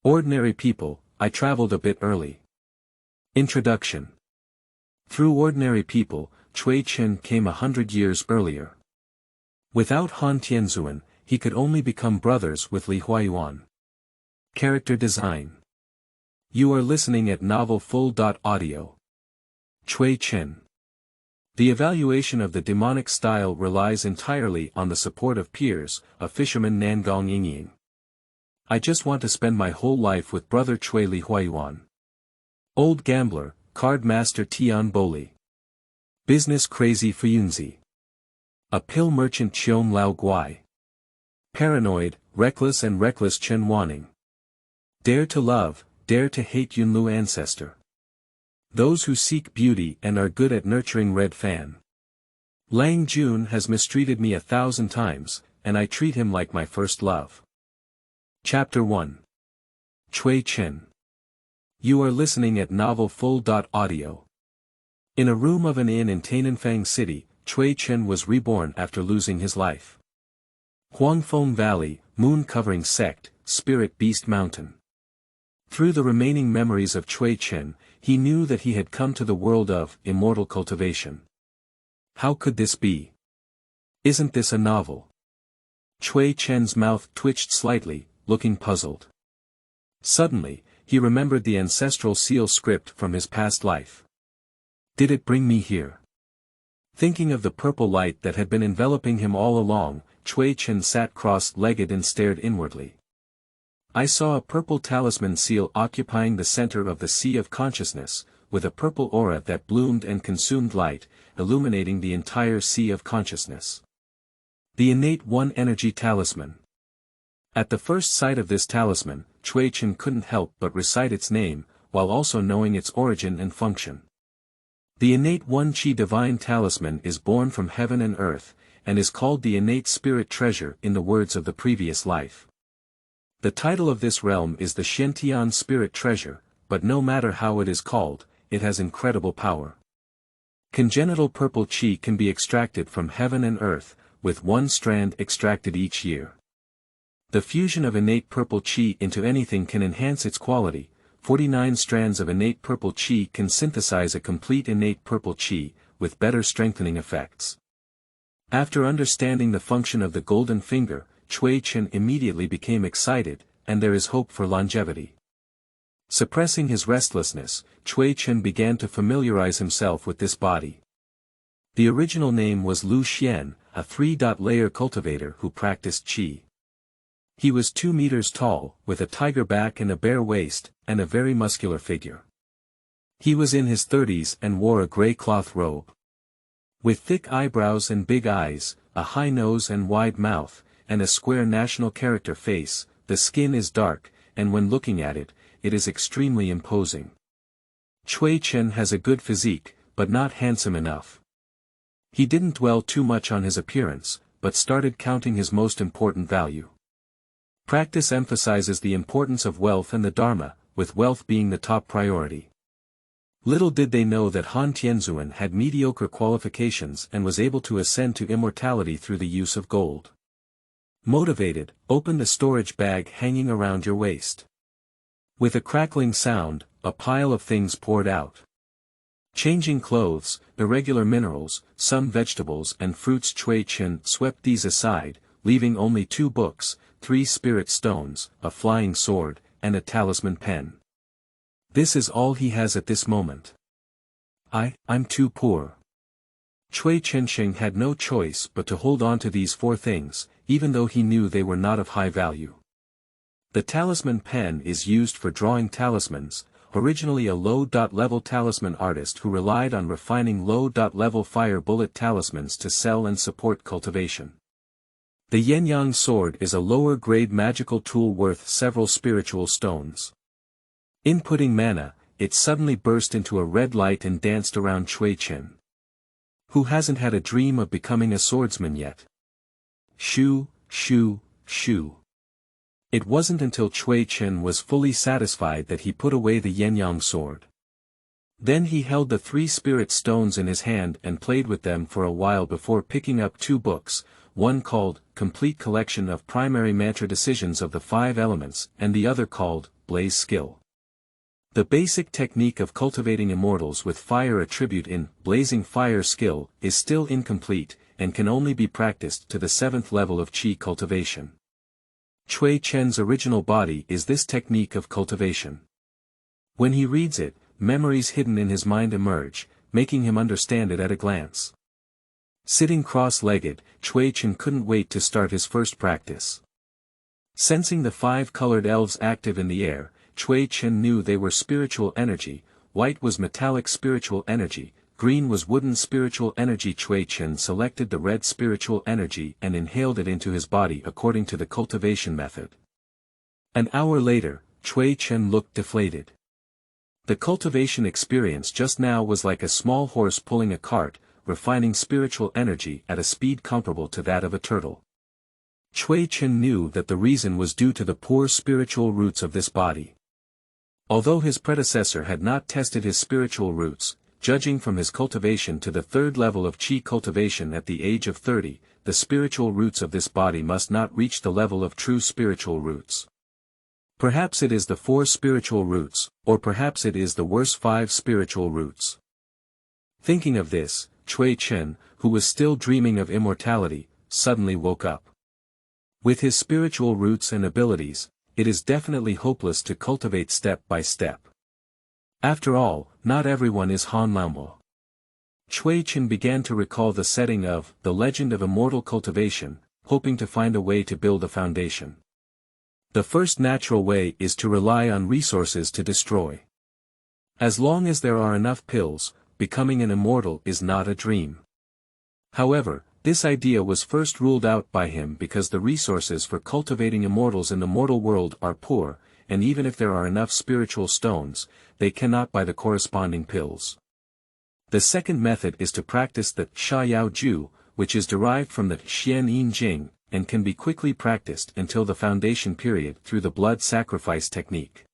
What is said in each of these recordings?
Ordinary people, I traveled a bit early. Introduction. Through ordinary people, Cui Chen came 100 years earlier. Without Han Tianzun, he could only become brothers with Li Huayuan. Character design. You are listening at Novel Full.audio. Cui Chen. The evaluation of the demonic style relies entirely on the support of peers, a fisherman Nangong Yingying. I just want to spend my whole life with brother Cui Li Huayuan. Old gambler, card master Tian Boli. Business crazy Fuyunzi. A pill merchant Qiong Lao Guai. Paranoid, reckless Chen Wanning. Dare to love, dare to hate Yunlu ancestor. Those who seek beauty and are good at nurturing red fan. Lang Jun has mistreated me 1,000 times, and I treat him like my first love. Chapter 1. Cui Chen. You are listening at Novel Full.audio. In a room of an inn in Tainanfang City, Cui Chen was reborn after losing his life. Huangfeng Valley, moon-covering sect, spirit beast mountain. Through the remaining memories of Cui Chen, he knew that he had come to the world of immortal cultivation. How could this be? Isn't this a novel? Cui Chen's mouth twitched slightly, looking puzzled. Suddenly, he remembered the ancestral seal script from his past life. Did it bring me here? Thinking of the purple light that had been enveloping him all along, Cui Chen sat cross-legged and stared inwardly. I saw a purple talisman seal occupying the center of the sea of consciousness, with a purple aura that bloomed and consumed light, illuminating the entire sea of consciousness. The innate one energy talisman. At the first sight of this talisman, Cui Chen couldn't help but recite its name, while also knowing its origin and function. The innate one chi divine talisman is born from heaven and earth, and is called the innate spirit treasure in the words of the previous life. The title of this realm is the Xianxia spirit treasure, but no matter how it is called, it has incredible power. Congenital purple chi can be extracted from heaven and earth, with one strand extracted each year. The fusion of innate purple chi into anything can enhance its quality. 49 strands of innate purple chi can synthesize a complete innate purple chi, with better strengthening effects. After understanding the function of the golden finger, Cui Chen immediately became excited, and there is hope for longevity. Suppressing his restlessness, Cui Chen began to familiarize himself with this body. The original name was Lu Xian, a 3-layer cultivator who practiced qi. He was 2 meters tall, with a tiger back and a bare waist, and a very muscular figure. He was in his 30s and wore a gray cloth robe. With thick eyebrows and big eyes, a high nose and wide mouth, and a square national character face, the skin is dark, and when looking at it, it is extremely imposing. Cui Chen has a good physique, but not handsome enough. He didn't dwell too much on his appearance, but started counting his most important value. Practice emphasizes the importance of wealth and the Dharma, with wealth being the top priority. Little did they know that Han Tianzun had mediocre qualifications and was able to ascend to immortality through the use of gold. Motivated, open the storage bag hanging around your waist. With a crackling sound, a pile of things poured out. Changing clothes, irregular minerals, some vegetables and fruits. Cui Chen swept these aside, leaving only 2 books, 3 spirit stones, a flying sword, and a talisman pen. This is all he has at this moment. I'm too poor. Cui Chen had no choice but to hold on to these 4 things, even though he knew they were not of high value. The talisman pen is used for drawing talismans, originally a low-level talisman artist who relied on refining low-level fire bullet talismans to sell and support cultivation. The Yenyang sword is a lower-grade magical tool worth several spiritual stones. Inputting mana, it suddenly burst into a red light and danced around Cui Chen. Who hasn't had a dream of becoming a swordsman yet? Shoo, shoo, shoo. It wasn't until Cui Chen was fully satisfied that he put away the Yenyang sword. Then he held the 3 spirit stones in his hand and played with them for a while before picking up 2 books, one called Complete Collection of Primary Mantra Decisions of the 5 Elements and the other called blaze skill. The basic technique of cultivating immortals with fire attribute in blazing fire skill is still incomplete, and can only be practiced to the 7th level of Qi cultivation. Cui Chen's original body is this technique of cultivation. When he reads it, memories hidden in his mind emerge, making him understand it at a glance. Sitting cross-legged, Cui Chen couldn't wait to start his first practice. Sensing the 5 colored elves active in the air, Cui Chen knew they were spiritual energy. White was metallic spiritual energy, green was wooden spiritual energy. Cui Chen selected the red spiritual energy and inhaled it into his body according to the cultivation method. An hour later, Cui Chen looked deflated. The cultivation experience just now was like a small horse pulling a cart, refining spiritual energy at a speed comparable to that of a turtle. Cui Chen knew that the reason was due to the poor spiritual roots of this body. Although his predecessor had not tested his spiritual roots, judging from his cultivation to the 3rd level of Qi cultivation at the age of 30, the spiritual roots of this body must not reach the level of true spiritual roots. Perhaps it is the 4 spiritual roots, or perhaps it is the worst 5 spiritual roots. Thinking of this, Cui Chen, who was still dreaming of immortality, suddenly woke up. With his spiritual roots and abilities, it is definitely hopeless to cultivate step by step. After all, not everyone is Han Tianzun. Cui Chen began to recall the setting of The Legend of Immortal Cultivation, hoping to find a way to build a foundation. The first natural way is to rely on resources to destroy. As long as there are enough pills, becoming an immortal is not a dream. However, this idea was first ruled out by him because the resources for cultivating immortals in the mortal world are poor, and even if there are enough spiritual stones, they cannot buy the corresponding pills. The second method is to practice the Sha Yao Ju, which is derived from the Xian Yin Jing, and can be quickly practiced until the foundation period through the blood sacrifice technique.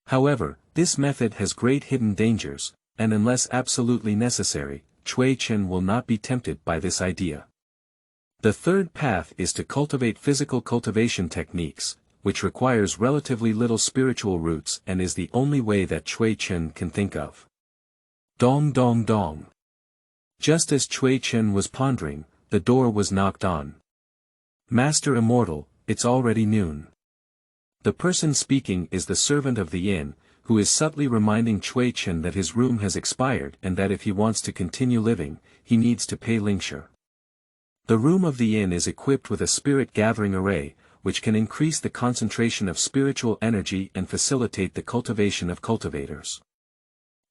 However, this method has great hidden dangers, and unless absolutely necessary, Cui Chen will not be tempted by this idea. The third path is to cultivate physical cultivation techniques, which requires relatively little spiritual roots and is the only way that Cui Chen can think of. Dong dong dong. Just as Cui Chen was pondering, the door was knocked on. Master Immortal, it's already noon. The person speaking is the servant of the inn, who is subtly reminding Cui Chen that his room has expired and that if he wants to continue living, he needs to pay Lingshi. The room of the inn is equipped with a spirit gathering array, which can increase the concentration of spiritual energy and facilitate the cultivation of cultivators.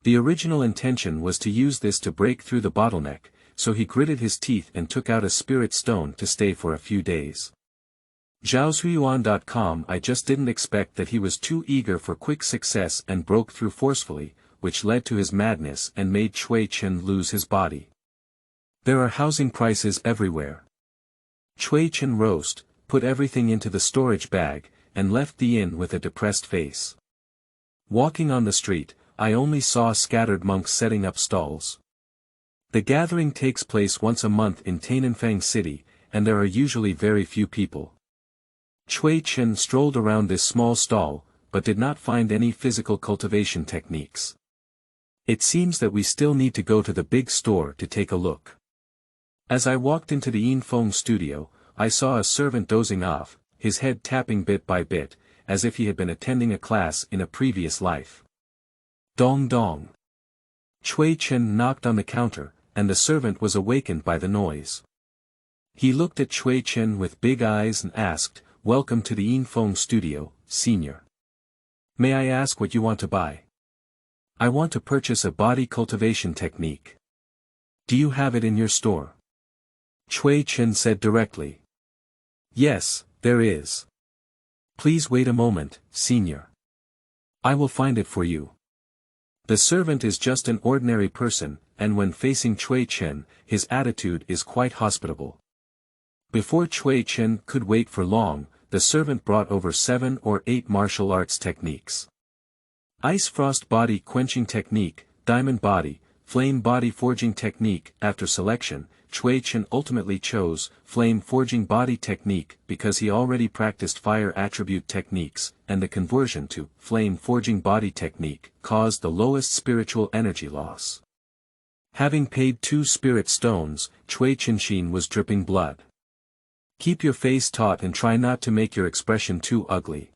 The original intention was to use this to break through the bottleneck, so he gritted his teeth and took out a spirit stone to stay for a few days. Zhaozuiyuan.com. I just didn't expect that he was too eager for quick success and broke through forcefully, which led to his madness and made Cui Chen lose his body. There are housing prices everywhere. Cui Chen rose, put everything into the storage bag, and left the inn with a depressed face. Walking on the street, I only saw scattered monks setting up stalls. The gathering takes place once a month in Tainanfang City, and there are usually very few people. Cui Chen strolled around this small stall, but did not find any physical cultivation techniques. It seems that we still need to go to the big store to take a look. As I walked into the Yinfeng studio, I saw a servant dozing off, his head tapping bit by bit, as if he had been attending a class in a previous life. Dong dong. Cui Chen knocked on the counter, and the servant was awakened by the noise. He looked at Cui Chen with big eyes and asked, "Welcome to the Yinfeng studio, senior. May I ask what you want to buy?" "I want to purchase a body cultivation technique. Do you have it in your store?" Cui Chen said directly. "Yes, there is. Please wait a moment, senior. I will find it for you." The servant is just an ordinary person, and when facing Cui Chen, his attitude is quite hospitable. Before Cui Chen could wait for long, the servant brought over 7 or 8 martial arts techniques. Ice Frost Body Quenching Technique, Diamond Body, Flame Body Forging Technique. After selection, Cui Chen ultimately chose Flame Forging Body Technique because he already practiced fire attribute techniques, and the conversion to Flame Forging Body Technique caused the lowest spiritual energy loss. Having paid 2 spirit stones, Cui Chen was dripping blood. Keep your face taut and try not to make your expression too ugly.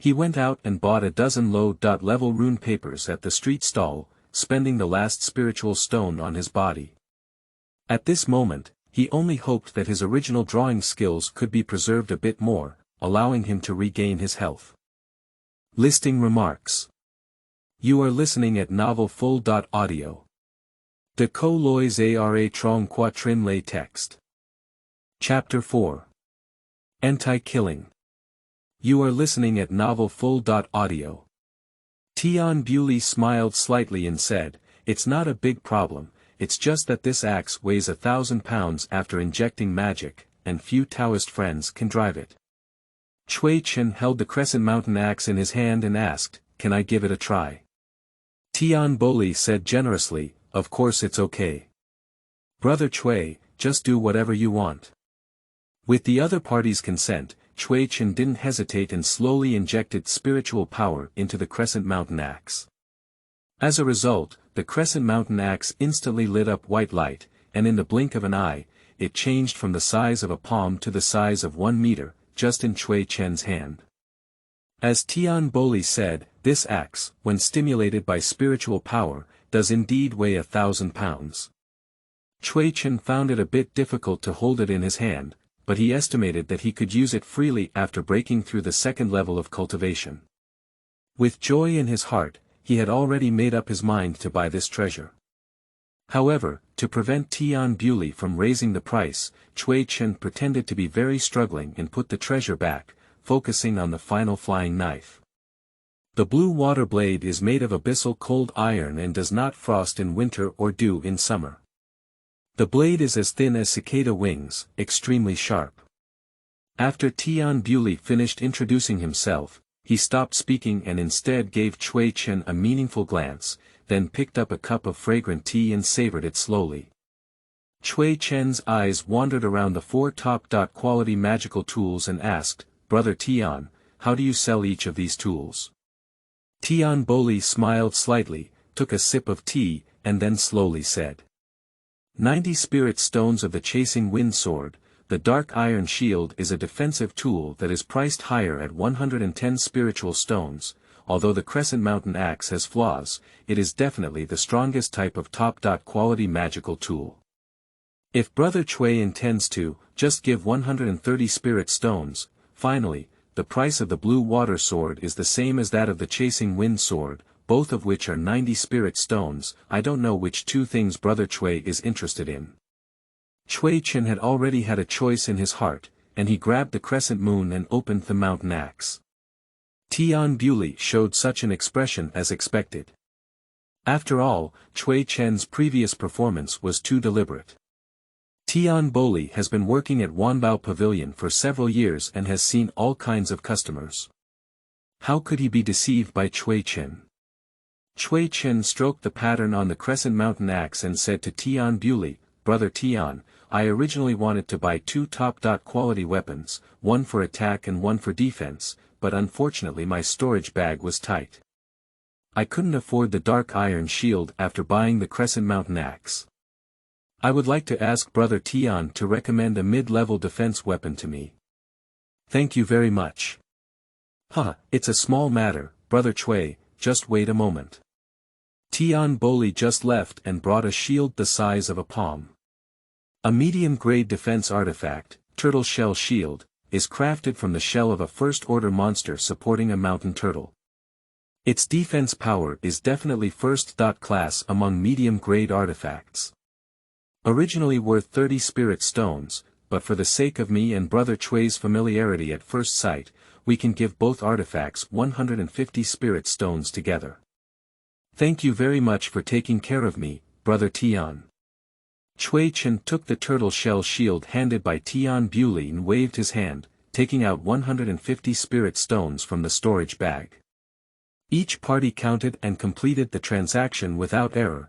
He went out and bought a dozen low-level rune papers at the street stall, spending the last spiritual stone on his body. At this moment, he only hoped that his original drawing skills could be preserved a bit more, allowing him to regain his health. Listing remarks. You are listening at Novel Full. Audio. De co lois ara trong quatrin lay text. Chapter 4. Anti-Killing. You are listening at Novel Full. Audio. Tian Bewley smiled slightly and said, "It's not a big problem, it's just that this axe weighs 1,000 pounds after injecting magic, and few Taoist friends can drive it." Cui Chen held the Crescent Mountain axe in his hand and asked, "Can I give it a try?" Tian Bewley said generously, "Of course it's okay. Brother Cui, just do whatever you want." With the other party's consent, Cui Chen didn't hesitate and slowly injected spiritual power into the Crescent Mountain axe. As a result, the Crescent Mountain axe instantly lit up white light, and in the blink of an eye, it changed from the size of a palm to the size of 1 meter, just in Cui Chen's hand. As Tian Bewley said, this axe, when stimulated by spiritual power, does indeed weigh 1,000 pounds. Cui Chen found it a bit difficult to hold it in his hand, but he estimated that he could use it freely after breaking through the second level of cultivation. With joy in his heart, he had already made up his mind to buy this treasure. However, to prevent Tian Bewley from raising the price, Cui Chen pretended to be very struggling and put the treasure back, focusing on the final flying knife. The blue water blade is made of abyssal cold iron and does not frost in winter or dew in summer. The blade is as thin as cicada wings, extremely sharp. After Tian Bewley finished introducing himself, he stopped speaking and instead gave Cui Chen a meaningful glance, then picked up a cup of fragrant tea and savored it slowly. Cui Chen's eyes wandered around the 4 top-quality magical tools and asked, "Brother Tian, how do you sell each of these tools?" Tian Bewley smiled slightly, took a sip of tea, and then slowly said, 90 spirit stones of the chasing wind sword. The dark iron shield is a defensive tool that is priced higher at 110 spiritual stones. Although the Crescent Mountain axe has flaws, it is definitely the strongest type of top-quality magical tool. If Brother Cui intends to, just give 130 spirit stones. Finally, the price of the blue water sword is the same as that of the chasing wind sword, both of which are 90 spirit stones. I don't know which 2 things Brother Cui is interested in. Cui Chen had already had a choice in his heart, and he grabbed the crescent moon and opened the mountain axe. Tian Bewley showed such an expression as expected. After all, Cui Chen's previous performance was too deliberate. Tian Bewley has been working at Wanbao Pavilion for several years and has seen all kinds of customers. How could he be deceived by Cui Chen? Cui Chen stroked the pattern on the Crescent Mountain axe and said to Tian Bewley, "Brother Tian, I originally wanted to buy 2 top-quality weapons, one for attack and one for defense, but unfortunately my storage bag was tight. I couldn't afford the dark iron shield after buying the Crescent Mountain axe. I would like to ask Brother Tian to recommend a mid-level defense weapon to me." "Thank you very much." It's a small matter, Brother Cui, just wait a moment." Tian Bewley just left and brought a shield the size of a palm. A medium-grade defense artifact, Turtle Shell Shield, is crafted from the shell of a first-order monster supporting a mountain turtle. Its defense power is definitely first-class among medium-grade artifacts. Originally worth 30 spirit stones, but for the sake of me and Brother Cui's familiarity at first sight, we can give both artifacts 150 spirit stones together. "Thank you very much for taking care of me, Brother Tian." Cui Chen took the turtle shell shield handed by Tian Bewley and waved his hand, taking out 150 spirit stones from the storage bag. Each party counted and completed the transaction without error,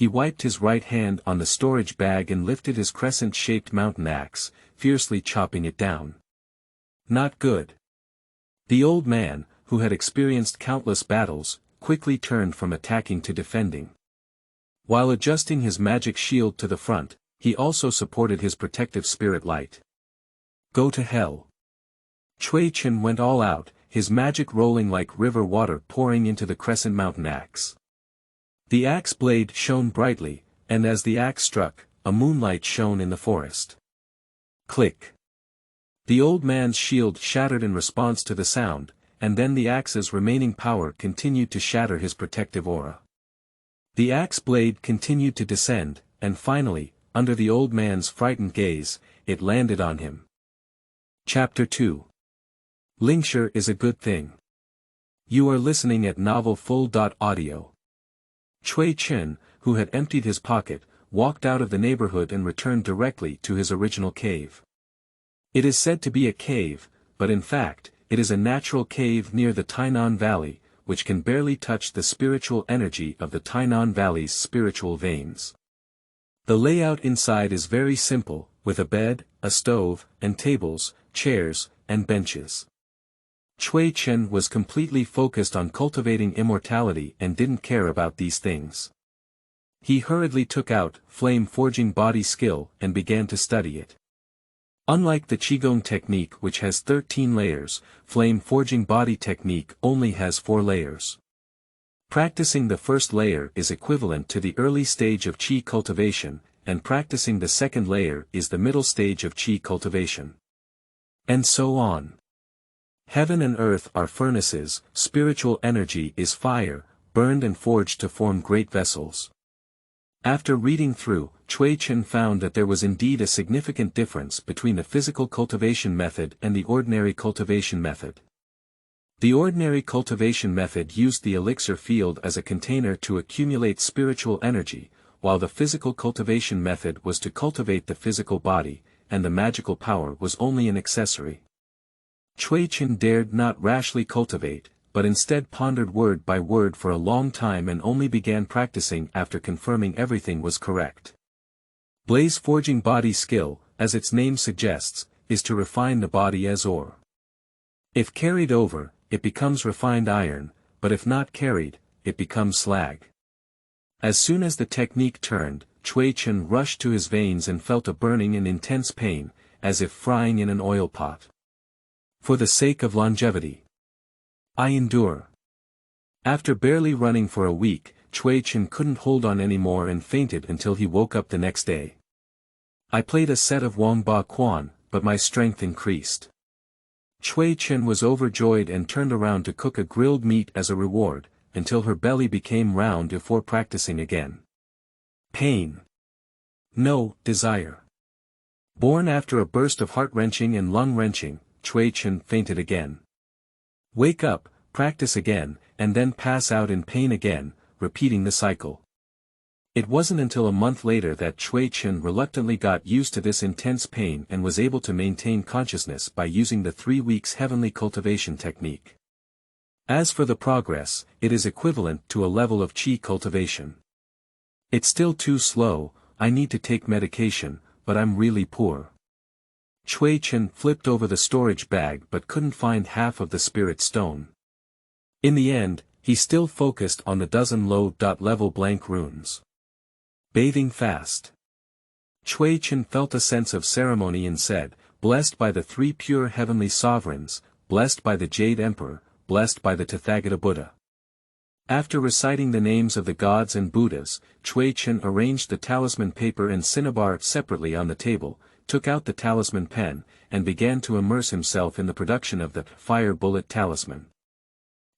he wiped his right hand on the storage bag and lifted his crescent-shaped mountain axe, fiercely chopping it down. Not good. The old man, who had experienced countless battles, quickly turned from attacking to defending. While adjusting his magic shield to the front, he also supported his protective spirit light. Go to hell. Cui Chen went all out, his magic rolling like river water pouring into the crescent mountain axe. The axe blade shone brightly, and as the axe struck, a moonlight shone in the forest. Click. The old man's shield shattered in response to the sound, and then the axe's remaining power continued to shatter his protective aura. The axe blade continued to descend, and finally, under the old man's frightened gaze, it landed on him. Chapter 2. Lingshi is a good thing. You are listening at Novel Full.audio. Cui Chen, who had emptied his pocket, walked out of the neighborhood and returned directly to his original cave. It is said to be a cave, but in fact, it is a natural cave near the Tainan Valley, which can barely touch the spiritual energy of the Tainan Valley's spiritual veins. The layout inside is very simple, with a bed, a stove, and tables, chairs, and benches. Cui Chen was completely focused on cultivating immortality and didn't care about these things. He hurriedly took out flame-forging body skill and began to study it. Unlike the Qigong technique which has 13 layers, flame-forging body technique only has 4 layers. Practicing the first layer is equivalent to the early stage of Qi cultivation, and practicing the second layer is the middle stage of Qi cultivation. And so on. Heaven and earth are furnaces, spiritual energy is fire, burned and forged to form great vessels. After reading through, Cui Chen found that there was indeed a significant difference between the physical cultivation method and the ordinary cultivation method. The ordinary cultivation method used the elixir field as a container to accumulate spiritual energy, while the physical cultivation method was to cultivate the physical body, and the magical power was only an accessory. Cui Chen dared not rashly cultivate, but instead pondered word by word for a long time and only began practicing after confirming everything was correct. Blaze forging body skill, as its name suggests, is to refine the body as ore. If carried over, it becomes refined iron, but if not carried, it becomes slag. As soon as the technique turned, Cui Chen rushed to his veins and felt a burning and intense pain, as if frying in an oil pot. For the sake of longevity. I endure. After barely running for a week, Cui Chen couldn't hold on anymore and fainted until he woke up the next day. I played a set of Wang Ba Quan, but my strength increased. Cui Chen was overjoyed and turned around to cook a grilled meat as a reward, until her belly became round before practicing again. Pain. No, desire. Born after a burst of heart-wrenching and lung-wrenching, Cui Chen fainted again. Wake up, practice again, and then pass out in pain again, repeating the cycle. It wasn't until a month later that Cui Chen reluctantly got used to this intense pain and was able to maintain consciousness by using the 3 weeks heavenly cultivation technique. As for the progress, it is equivalent to a level of Qi cultivation. It's still too slow, I need to take medication, but I'm really poor. Cui Chen flipped over the storage bag but couldn't find half of the spirit stone. In the end, he still focused on the dozen low-level blank runes. Bathing fast. Cui Chen felt a sense of ceremony and said, blessed by the 3 pure heavenly sovereigns, blessed by the Jade Emperor, blessed by the Tathagata Buddha. After reciting the names of the gods and Buddhas, Cui Chen arranged the talisman paper and cinnabar separately on the table, took out the talisman pen, and began to immerse himself in the production of the fire bullet talisman.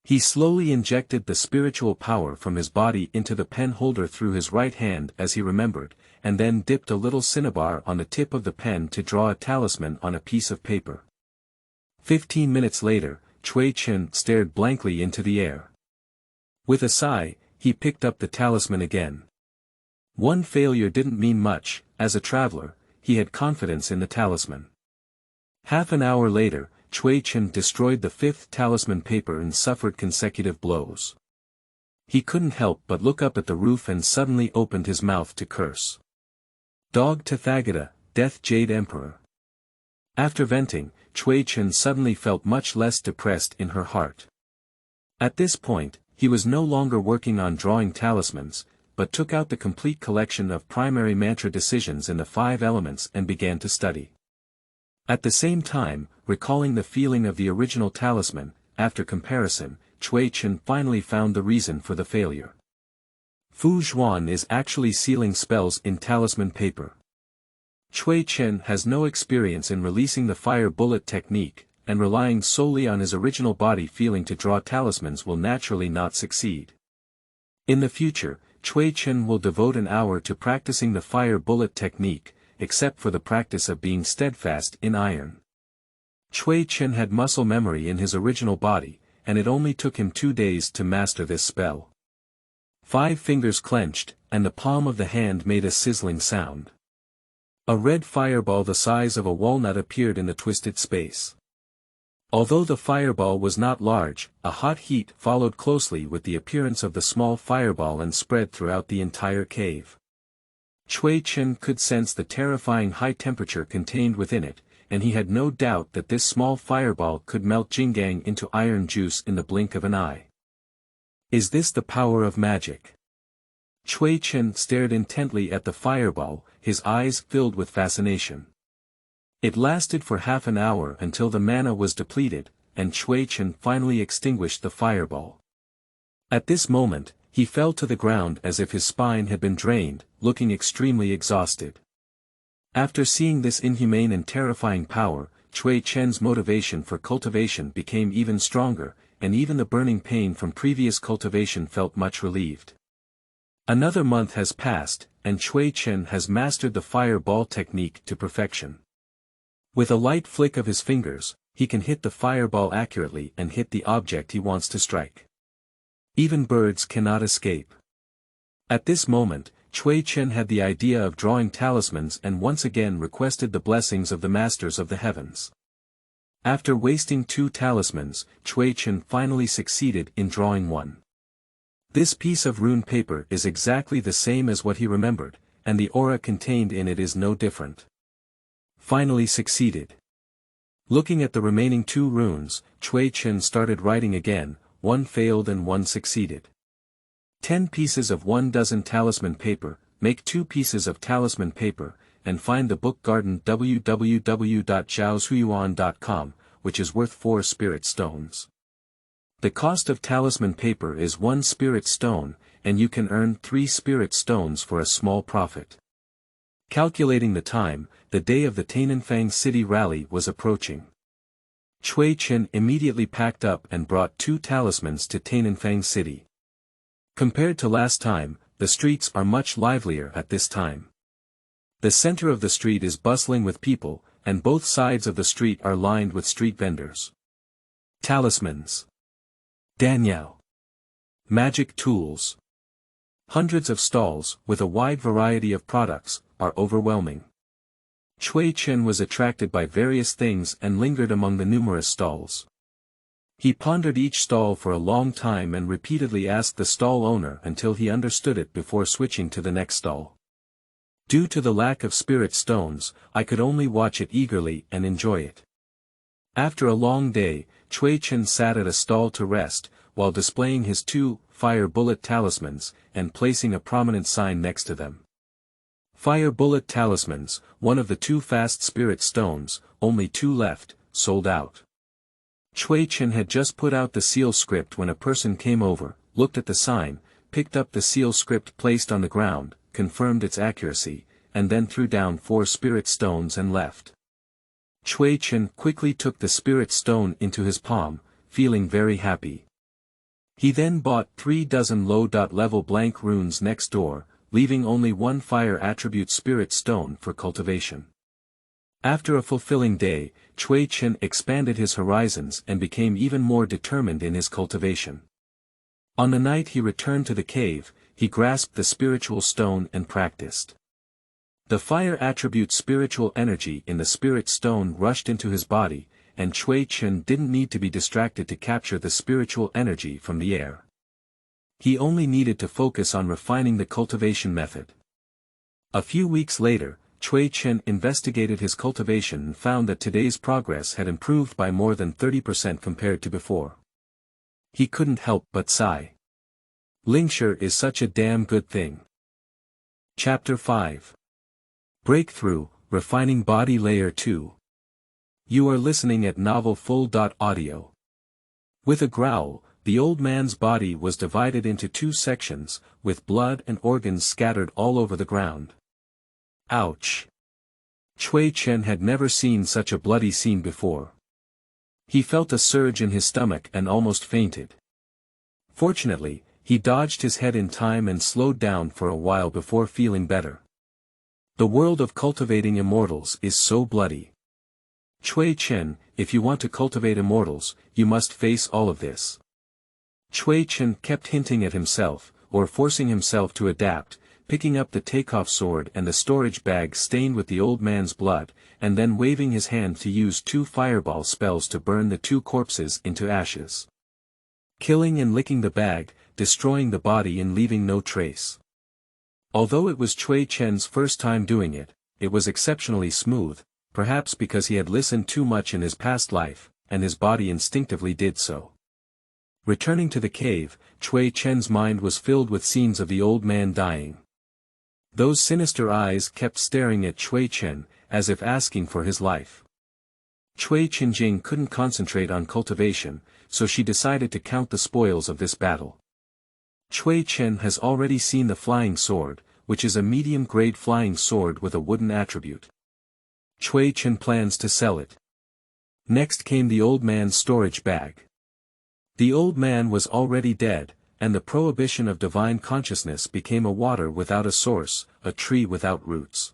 He slowly injected the spiritual power from his body into the pen holder through his right hand as he remembered, and then dipped a little cinnabar on the tip of the pen to draw a talisman on a piece of paper. 15 minutes later, Cui Chen stared blankly into the air. With a sigh, he picked up the talisman again. One failure didn't mean much, as a traveler, he had confidence in the talisman. Half an hour later, Cui Chen destroyed the 5th talisman paper and suffered consecutive blows. He couldn't help but look up at the roof and suddenly opened his mouth to curse. Dog Tathagata, Death Jade Emperor. After venting, Cui Chen suddenly felt much less depressed in her heart. At this point, he was no longer working on drawing talismans, but took out the complete collection of primary mantra decisions in the 5 elements and began to study. At the same time, recalling the feeling of the original talisman, after comparison, Cui Chen finally found the reason for the failure. Fu Zhuan is actually sealing spells in talisman paper. Cui Chen has no experience in releasing the fire bullet technique, and relying solely on his original body feeling to draw talismans will naturally not succeed. In the future, Cui Chen will devote an hour to practicing the fire bullet technique, except for the practice of being steadfast in iron. Cui Chen had muscle memory in his original body, and it only took him 2 days to master this spell. 5 fingers clenched, and the palm of the hand made a sizzling sound. A red fireball the size of a walnut appeared in the twisted space. Although the fireball was not large, a hot heat followed closely with the appearance of the small fireball and spread throughout the entire cave. Cui Chen could sense the terrifying high temperature contained within it, and he had no doubt that this small fireball could melt Jinggang into iron juice in the blink of an eye. Is this the power of magic? Cui Chen stared intently at the fireball, his eyes filled with fascination. It lasted for half an hour until the mana was depleted, and Cui Chen finally extinguished the fireball. At this moment, he fell to the ground as if his spine had been drained, looking extremely exhausted. After seeing this inhumane and terrifying power, Cui Chen's motivation for cultivation became even stronger, and even the burning pain from previous cultivation felt much relieved. Another month has passed, and Cui Chen has mastered the fireball technique to perfection. With a light flick of his fingers, he can hit the fireball accurately and hit the object he wants to strike. Even birds cannot escape. At this moment, Cui Chen had the idea of drawing talismans and once again requested the blessings of the masters of the heavens. After wasting 2 talismans, Cui Chen finally succeeded in drawing one. This piece of rune paper is exactly the same as what he remembered, and the aura contained in it is no different. Finally succeeded. Looking at the remaining 2 runes, Cui Chen started writing again, 1 failed and 1 succeeded. 10 pieces of 1 dozen talisman paper, make 2 pieces of talisman paper, and find the book garden www.zhaozuiyuan.com, which is worth 4 spirit stones. The cost of talisman paper is 1 spirit stone, and you can earn 3 spirit stones for a small profit. Calculating the time, the day of the Tainanfang City rally was approaching. Cui Chen immediately packed up and brought 2 talismans to Tainanfang City. Compared to last time, the streets are much livelier at this time. The center of the street is bustling with people, and both sides of the street are lined with street vendors. Talismans. Danyao. Magic tools. Hundreds of stalls, with a wide variety of products, are overwhelming. Cui Chen was attracted by various things and lingered among the numerous stalls. He pondered each stall for a long time and repeatedly asked the stall owner until he understood it before switching to the next stall. Due to the lack of spirit stones, I could only watch it eagerly and enjoy it. After a long day, Cui Chen sat at a stall to rest, while displaying his 2 fire bullet talismans, and placing a prominent sign next to them. Fire bullet talismans, one of the 2 fast spirit stones, only 2 left, sold out. Cui Chen had just put out the seal script when a person came over, looked at the sign, picked up the seal script placed on the ground, confirmed its accuracy, and then threw down 4 spirit stones and left. Cui Chen quickly took the spirit stone into his palm, feeling very happy. He then bought 3 dozen low-level blank runes next door, leaving only 1 fire attribute spirit stone for cultivation. After a fulfilling day, Cui Chen expanded his horizons and became even more determined in his cultivation. On the night he returned to the cave, he grasped the spiritual stone and practiced. The fire attribute spiritual energy in the spirit stone rushed into his body, and Cui Chen didn't need to be distracted to capture the spiritual energy from the air. He only needed to focus on refining the cultivation method. A few weeks later, Cui Chen investigated his cultivation and found that today's progress had improved by more than 30% compared to before. He couldn't help but sigh. Lingshi is such a damn good thing. Chapter 5. Breakthrough, Refining Body Layer 2. You are listening at Novel Full.audio. With a growl, the old man's body was divided into two sections, with blood and organs scattered all over the ground. Ouch! Cui Chen had never seen such a bloody scene before. He felt a surge in his stomach and almost fainted. Fortunately, he dodged his head in time and slowed down for a while before feeling better. The world of cultivating immortals is so bloody. Cui Chen, if you want to cultivate immortals, you must face all of this. Cui Chen kept hinting at himself, or forcing himself to adapt, picking up the takeoff sword and the storage bag stained with the old man's blood, and then waving his hand to use 2 fireball spells to burn the 2 corpses into ashes. Killing and licking the bag, destroying the body and leaving no trace. Although it was Cui Chen's first time doing it, it was exceptionally smooth, perhaps because he had listened too much in his past life, and his body instinctively did so. Returning to the cave, Cui Chen's mind was filled with scenes of the old man dying. Those sinister eyes kept staring at Cui Chen, as if asking for his life. Cui Chenjing couldn't concentrate on cultivation, so she decided to count the spoils of this battle. Cui Chen has already seen the flying sword, which is a medium-grade flying sword with a wooden attribute. Cui Chen plans to sell it. Next came the old man's storage bag. The old man was already dead, and the prohibition of divine consciousness became a water without a source, a tree without roots.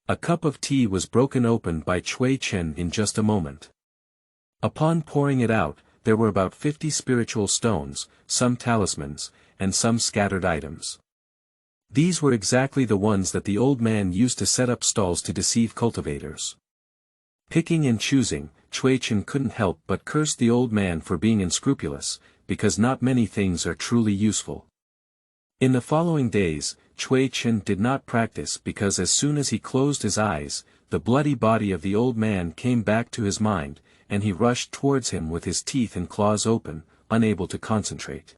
A cup of tea was broken open by Cui Chen in just a moment. Upon pouring it out, there were about 50 spiritual stones, some talismans, and some scattered items. These were exactly the ones that the old man used to set up stalls to deceive cultivators. Picking and choosing, Cui Chen couldn't help but curse the old man for being unscrupulous, because not many things are truly useful. In the following days, Cui Chen did not practice because as soon as he closed his eyes, the bloody body of the old man came back to his mind, and he rushed towards him with his teeth and claws open, unable to concentrate.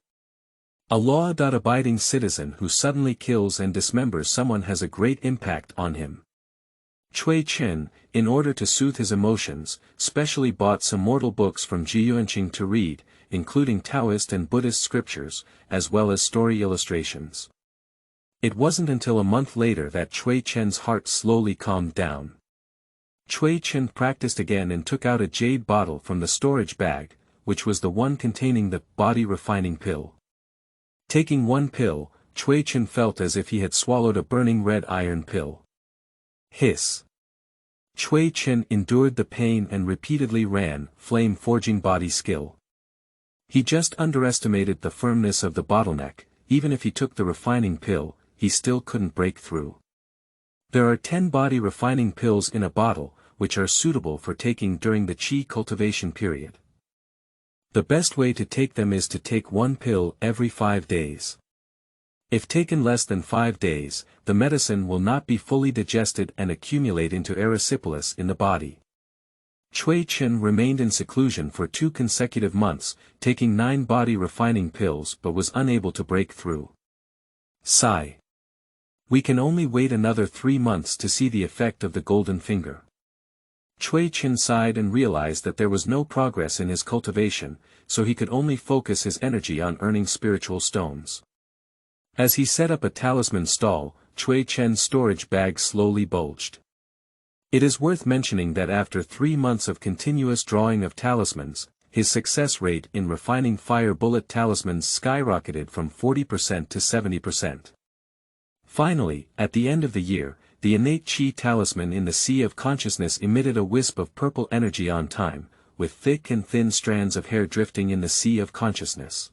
A law-abiding citizen who suddenly kills and dismembers someone has a great impact on him. Cui Chen, in order to soothe his emotions, specially bought some mortal books from Jiyuanqing to read, including Taoist and Buddhist scriptures, as well as story illustrations. It wasn't until a month later that Cui Chen's heart slowly calmed down. Cui Chen practiced again and took out a jade bottle from the storage bag, which was the one containing the body-refining pill. Taking one pill, Cui Chen felt as if he had swallowed a burning red iron pill. Hiss. Cui Chen endured the pain and repeatedly ran, flame-forging body skill. He just underestimated the firmness of the bottleneck. Even if he took the refining pill, he still couldn't break through. There are 10 body refining pills in a bottle, which are suitable for taking during the qi cultivation period. The best way to take them is to take one pill every 5 days. If taken less than 5 days, the medicine will not be fully digested and accumulate into erysipelas in the body. Cui Chen remained in seclusion for 2 consecutive months, taking 9 body refining pills but was unable to break through. Sigh. We can only wait another 3 months to see the effect of the golden finger. Cui Chen sighed and realized that there was no progress in his cultivation, so he could only focus his energy on earning spiritual stones. As he set up a talisman stall, Cui Chen's storage bag slowly bulged. It is worth mentioning that after 3 months of continuous drawing of talismans, his success rate in refining fire bullet talismans skyrocketed from 40% to 70%. Finally, at the end of the year, the innate qi talisman in the Sea of Consciousness emitted a wisp of purple energy on time, with thick and thin strands of hair drifting in the Sea of Consciousness.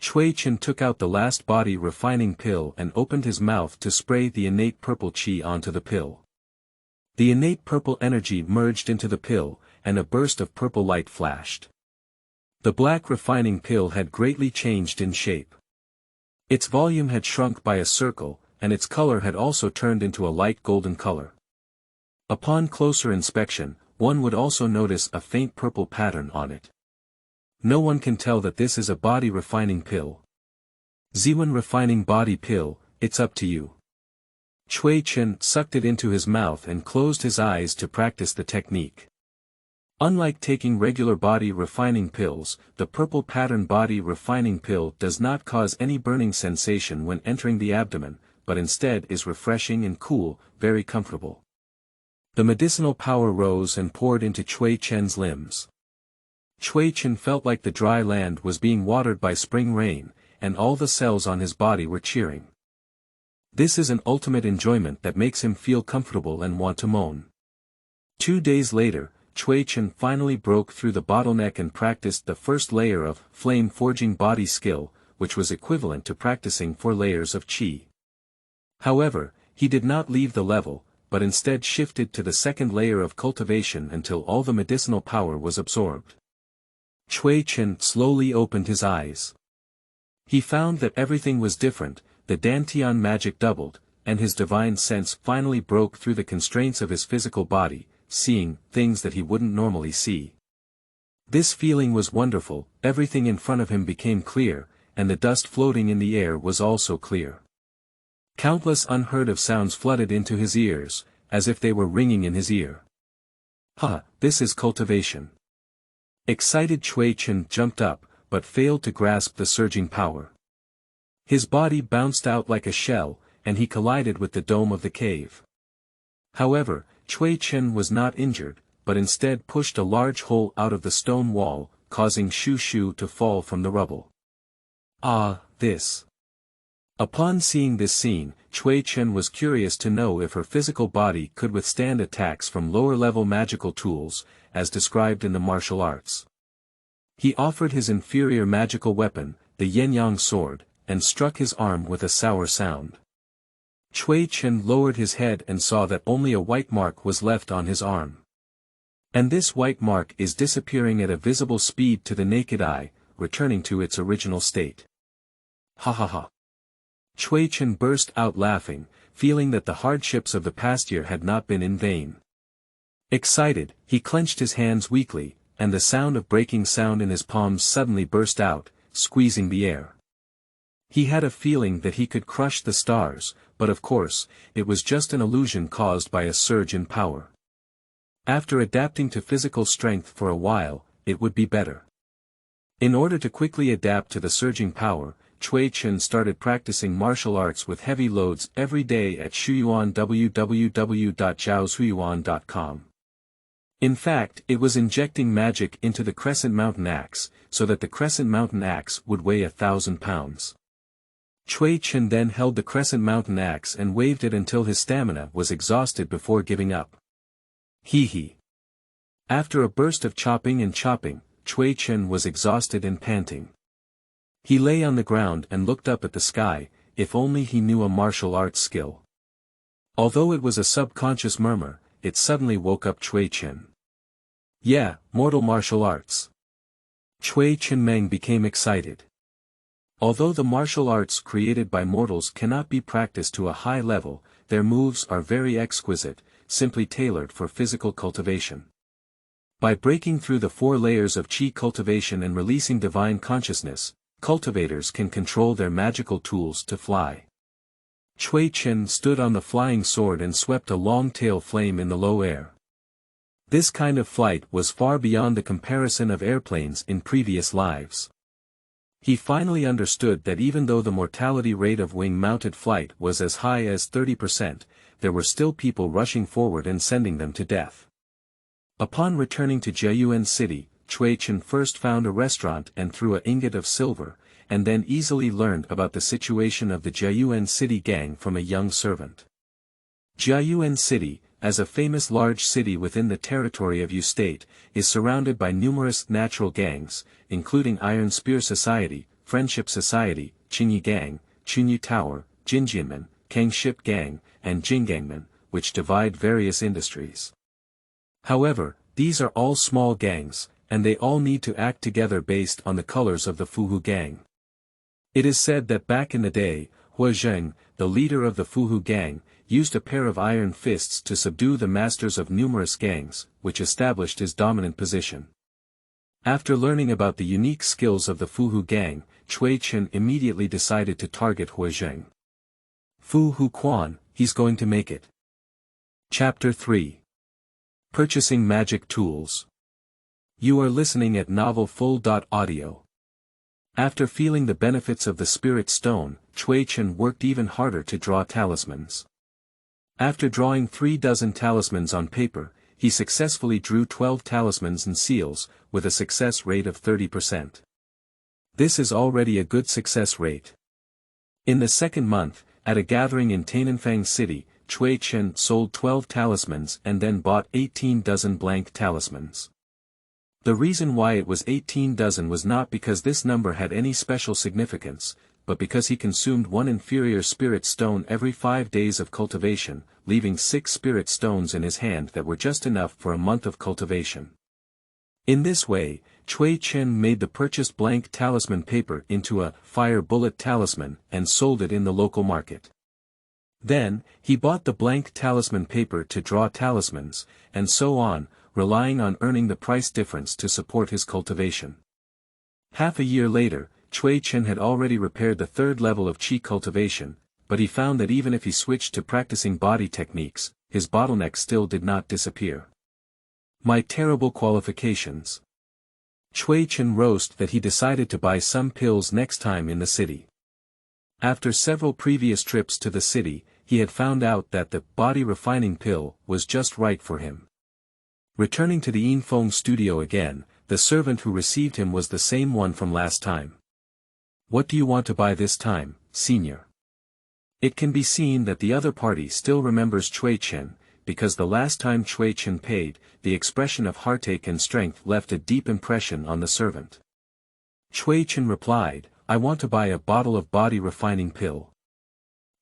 Cui Chen took out the last body refining pill and opened his mouth to spray the innate purple qi onto the pill. The innate purple energy merged into the pill, and a burst of purple light flashed. The black refining pill had greatly changed in shape. Its volume had shrunk by a circle, and its color had also turned into a light golden color. Upon closer inspection, one would also notice a faint purple pattern on it. No one can tell that this is a body refining pill. Ziwen refining body pill, it's up to you. Cui Chen sucked it into his mouth and closed his eyes to practice the technique. Unlike taking regular body refining pills, the purple pattern body refining pill does not cause any burning sensation when entering the abdomen, but instead is refreshing and cool, very comfortable. The medicinal power rose and poured into Cui Chen's limbs. Cui Chen felt like the dry land was being watered by spring rain, and all the cells on his body were cheering. This is an ultimate enjoyment that makes him feel comfortable and want to moan. 2 days later, Cui Chen finally broke through the bottleneck and practiced the first layer of flame-forging body skill, which was equivalent to practicing 4 layers of qi. However, he did not leave the level, but instead shifted to the second layer of cultivation until all the medicinal power was absorbed. Cui Chen slowly opened his eyes. He found that everything was different, the Dantian magic doubled, and his divine sense finally broke through the constraints of his physical body, seeing things that he wouldn't normally see. This feeling was wonderful, everything in front of him became clear, and the dust floating in the air was also clear. Countless unheard of sounds flooded into his ears, as if they were ringing in his ear. This is cultivation. Excited Cui Chen jumped up, but failed to grasp the surging power. His body bounced out like a shell, and he collided with the dome of the cave. However, Cui Chen was not injured, but instead pushed a large hole out of the stone wall, causing Shu Shu to fall from the rubble. This. Upon seeing this scene, Cui Chen was curious to know if her physical body could withstand attacks from lower-level magical tools, as described in the martial arts. He offered his inferior magical weapon, the Yin-Yang sword, and struck his arm with a sour sound. Cui Chen lowered his head and saw that only a white mark was left on his arm. And this white mark is disappearing at a visible speed to the naked eye, returning to its original state. Cui Chen burst out laughing, feeling that the hardships of the past year had not been in vain. Excited, he clenched his hands weakly, and the sound of breaking sound in his palms suddenly burst out, squeezing the air. He had a feeling that he could crush the stars, but of course, it was just an illusion caused by a surge in power. After adapting to physical strength for a while, it would be better. In order to quickly adapt to the surging power, Cui Chen started practicing martial arts with heavy loads every day at Shuyuan www.zhaoshuyuan.com. In fact, it was injecting magic into the Crescent Mountain Axe, so that the Crescent Mountain Axe would weigh 1,000 pounds. Cui Chen then held the Crescent Mountain Axe and waved it until his stamina was exhausted before giving up. After a burst of chopping and chopping, Cui Chen was exhausted and panting. He lay on the ground and looked up at the sky, if only he knew a martial arts skill. Although it was a subconscious murmur, it suddenly woke up Cui Chen. Yeah, mortal martial arts. Cui Chen became excited. Although the martial arts created by mortals cannot be practiced to a high level, their moves are very exquisite, simply tailored for physical cultivation. By breaking through the 4 layers of qi cultivation and releasing divine consciousness, cultivators can control their magical tools to fly. Cui Chen stood on the flying sword and swept a long tail flame in the low air. This kind of flight was far beyond the comparison of airplanes in previous lives. He finally understood that even though the mortality rate of wing-mounted flight was as high as 30%, there were still people rushing forward and sending them to death. Upon returning to Jiayuan City, Cui Chen first found a restaurant and threw an ingot of silver, and then easily learned about the situation of the Jiayuan City gang from a young servant. Jiayuan City, as a famous large city within the territory of Yu State, is surrounded by numerous natural gangs, including Iron Spear Society, Friendship Society, Qingyi Gang, Chunyu Tower, Jinjianmen, Kangship Gang, and Jingangmen, which divide various industries. However, these are all small gangs, and they all need to act together based on the colors of the Fuhu Gang. It is said that back in the day, Huayuan, the leader of the Fuhu gang, used a pair of iron fists to subdue the masters of numerous gangs, which established his dominant position. After learning about the unique skills of the Fuhu gang, Cui Chen immediately decided to target Huayuan. Fuhu Quan, he's going to make it. Chapter 3. Purchasing Magic Tools. You are listening at Novel Full.audio. After feeling the benefits of the Spirit Stone, Cui Chen worked even harder to draw talismans. After drawing 36 talismans on paper, he successfully drew 12 talismans and seals, with a success rate of 30%. This is already a good success rate. In the second month, at a gathering in Tainanfang City, Cui Chen sold 12 talismans and then bought 18 dozen blank talismans. The reason why it was 18 dozen was not because this number had any special significance, but because he consumed one inferior spirit stone every 5 days of cultivation, leaving 6 spirit stones in his hand that were just enough for a month of cultivation. In this way, Cui Chen made the purchased blank talisman paper into a fire bullet talisman and sold it in the local market. Then, he bought the blank talisman paper to draw talismans, and so on, relying on earning the price difference to support his cultivation. Half a year later, Cui Chen had already repaired the 3rd level of qi cultivation, but he found that even if he switched to practicing body techniques, his bottleneck still did not disappear. My terrible qualifications. Cui Chen roast that he decided to buy some pills next time in the city. After several previous trips to the city, he had found out that the body refining pill was just right for him. Returning to the Yinfeng studio again, the servant who received him was the same one from last time. What do you want to buy this time, senior? It can be seen that the other party still remembers Cui Chen, because the last time Cui Chen paid, the expression of heartache and strength left a deep impression on the servant. Cui Chen replied, I want to buy a bottle of body refining pill.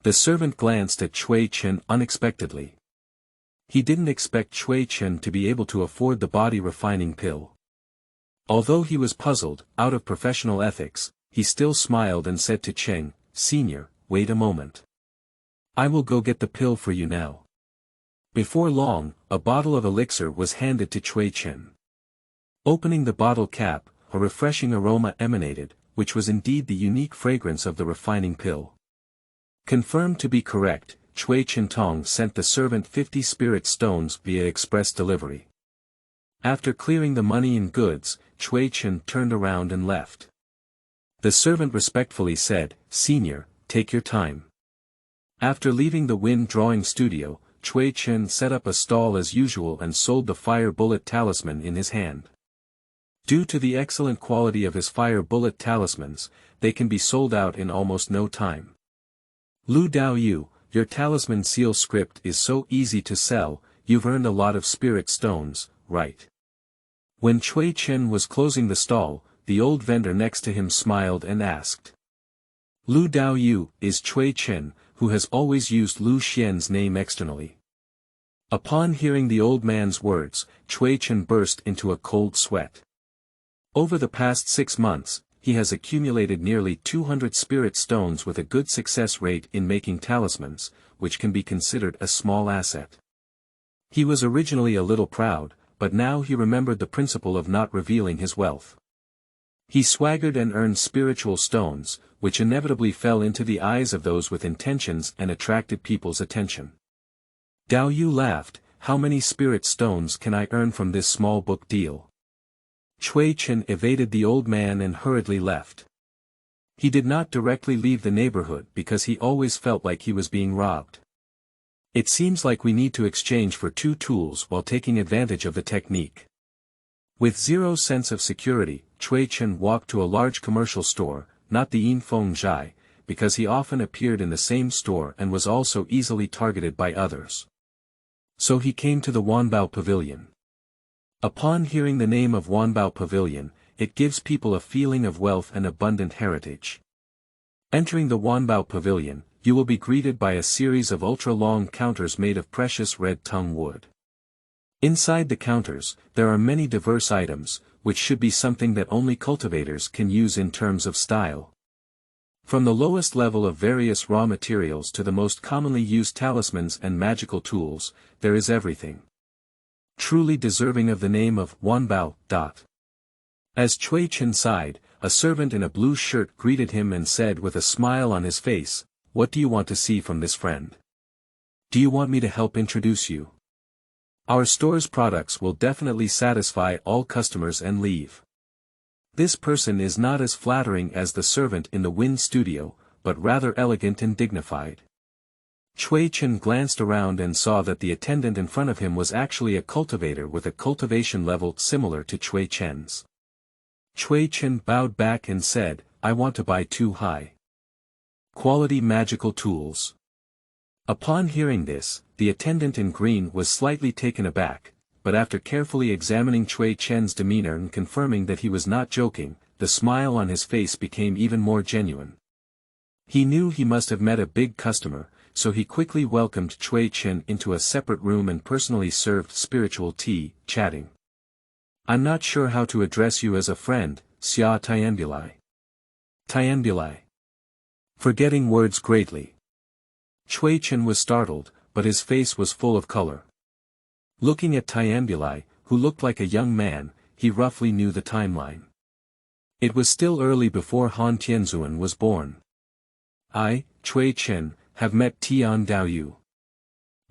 The servant glanced at Cui Chen unexpectedly. He didn't expect Cui Chen to be able to afford the body refining pill. Although he was puzzled, out of professional ethics, he still smiled and said to Cheng, Senior, wait a moment. I will go get the pill for you now. Before long, a bottle of elixir was handed to Cui Chen. Opening the bottle cap, a refreshing aroma emanated, which was indeed the unique fragrance of the refining pill. Confirmed to be correct, Cui Chen Tong sent the servant 50 spirit stones via express delivery. After clearing the money and goods, Cui Chen turned around and left. The servant respectfully said, Senior, take your time. After leaving the wind drawing studio, Cui Chen set up a stall as usual and sold the fire bullet talisman in his hand. Due to the excellent quality of his fire bullet talismans, they can be sold out in almost no time. Lu Dao Yu, your talisman seal script is so easy to sell, you've earned a lot of spirit stones, right? When Cui Chen was closing the stall, the old vendor next to him smiled and asked. Lu Dao Yu is Cui Chen, who has always used Lu Xian's name externally. Upon hearing the old man's words, Cui Chen burst into a cold sweat. Over the past 6 months, he has accumulated nearly 200 spirit stones with a good success rate in making talismans, which can be considered a small asset. He was originally a little proud, but now he remembered the principle of not revealing his wealth. He swaggered and earned spiritual stones, which inevitably fell into the eyes of those with intentions and attracted people's attention. Dao Yu laughed, how many spirit stones can I earn from this small book deal? Cui Chen evaded the old man and hurriedly left. He did not directly leave the neighborhood because he always felt like he was being robbed. It seems like we need to exchange for 2 tools while taking advantage of the technique. With zero sense of security, Cui Chen walked to a large commercial store, not the Yinfeng Zhai, because he often appeared in the same store and was also easily targeted by others. So he came to the Wanbao Pavilion. Upon hearing the name of Wanbao Pavilion, it gives people a feeling of wealth and abundant heritage. Entering the Wanbao Pavilion, you will be greeted by a series of ultra-long counters made of precious red tongue wood. Inside the counters, there are many diverse items, which should be something that only cultivators can use in terms of style. From the lowest level of various raw materials to the most commonly used talismans and magical tools, there is everything. Truly deserving of the name of Wanbao. As Cui Chen sighed, a servant in a blue shirt greeted him and said with a smile on his face, "What do you want to see from this friend? Do you want me to help introduce you? Our store's products will definitely satisfy all customers and leave." This person is not as flattering as the servant in the Wind Studio, but rather elegant and dignified. Cui Chen glanced around and saw that the attendant in front of him was actually a cultivator with a cultivation level similar to Cui Chen's. Cui Chen bowed back and said, "I want to buy 2 high-quality magical tools." Upon hearing this, the attendant in green was slightly taken aback, but after carefully examining Cui Chen's demeanor and confirming that he was not joking, the smile on his face became even more genuine. He knew he must have met a big customer, so he quickly welcomed Cui Chen into a separate room and personally served spiritual tea, chatting. "I'm not sure how to address you as a friend, Xia Tianbuli." Tianbuli. Forgetting words greatly. Cui Chen was startled, but his face was full of color. Looking at Tianbuli, who looked like a young man, he roughly knew the timeline. It was still early before Han Tianzun was born. "I, Cui Chen, have met Tian Daoyu."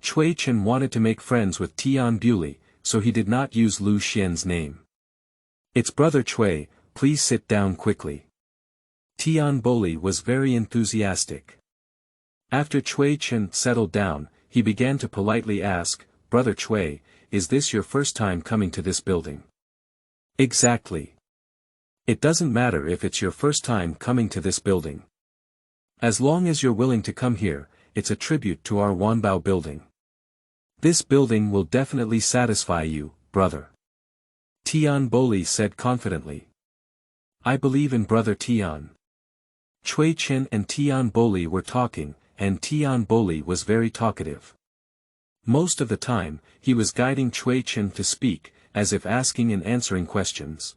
Cui Chen wanted to make friends with Tianbuli, so he did not use Lu Xian's name. "It's Brother Cui, please sit down quickly." Tianbuli was very enthusiastic. After Cui Chen settled down, he began to politely ask, "Brother Cui, is this your first time coming to this building?" "Exactly. It doesn't matter if it's your first time coming to this building. As long as you're willing to come here, it's a tribute to our Wanbao building. This building will definitely satisfy you, brother." Tianbuli said confidently. "I believe in Brother Tian." Cui Chen and Tianbuli were talking, and Tianbuli was very talkative. Most of the time, he was guiding Cui Chen to speak, as if asking and answering questions.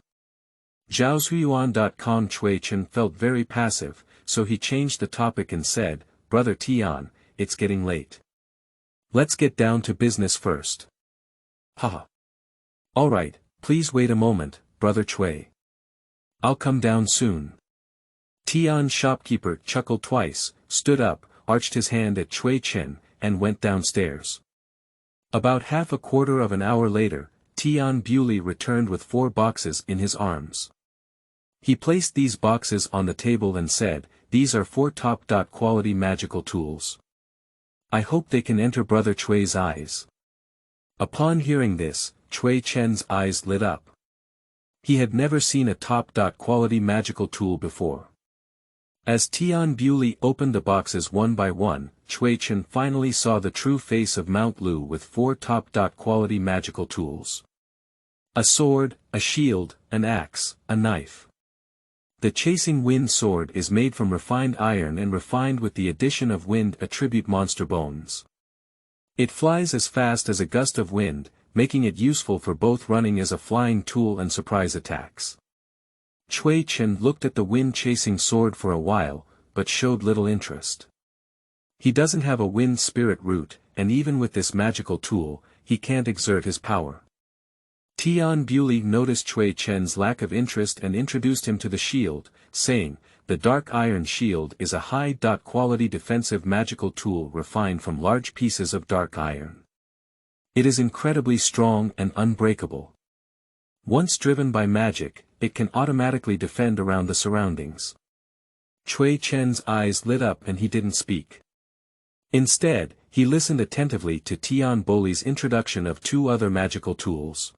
Zhaozuiyuan.com. Cui Chen felt very passive, so he changed the topic and said, "Brother Tian, it's getting late. Let's get down to business first." "Haha. Alright, please wait a moment, Brother Cui. I'll come down soon." Tian's shopkeeper chuckled twice, stood up, arched his hand at Cui Chen, and went downstairs. About half a quarter of an hour later, Tianbuli returned with 4 boxes in his arms. He placed these boxes on the table and said, "These are 4 top-quality magical tools. I hope they can enter Brother Cui's eyes." Upon hearing this, Cui Chen's eyes lit up. He had never seen a top-quality magical tool before. As Tianbuli opened the boxes one by one, Cui Chen finally saw the true face of Mount Lu with 4 top-quality magical tools. A sword, a shield, an axe, a knife. The Chasing Wind sword is made from refined iron and refined with the addition of wind attribute monster bones. It flies as fast as a gust of wind, making it useful for both running as a flying tool and surprise attacks. Cui Chen looked at the wind-chasing sword for a while, but showed little interest. He doesn't have a wind spirit root, and even with this magical tool, he can't exert his power. Tianbuli noticed Cui Chen's lack of interest and introduced him to the shield, saying, "The dark iron shield is a high-quality defensive magical tool refined from large pieces of dark iron. It is incredibly strong and unbreakable. Once driven by magic, it can automatically defend around the surroundings." Cui Chen's eyes lit up and he didn't speak. Instead, he listened attentively to Tianbuli's introduction of 2 other magical tools.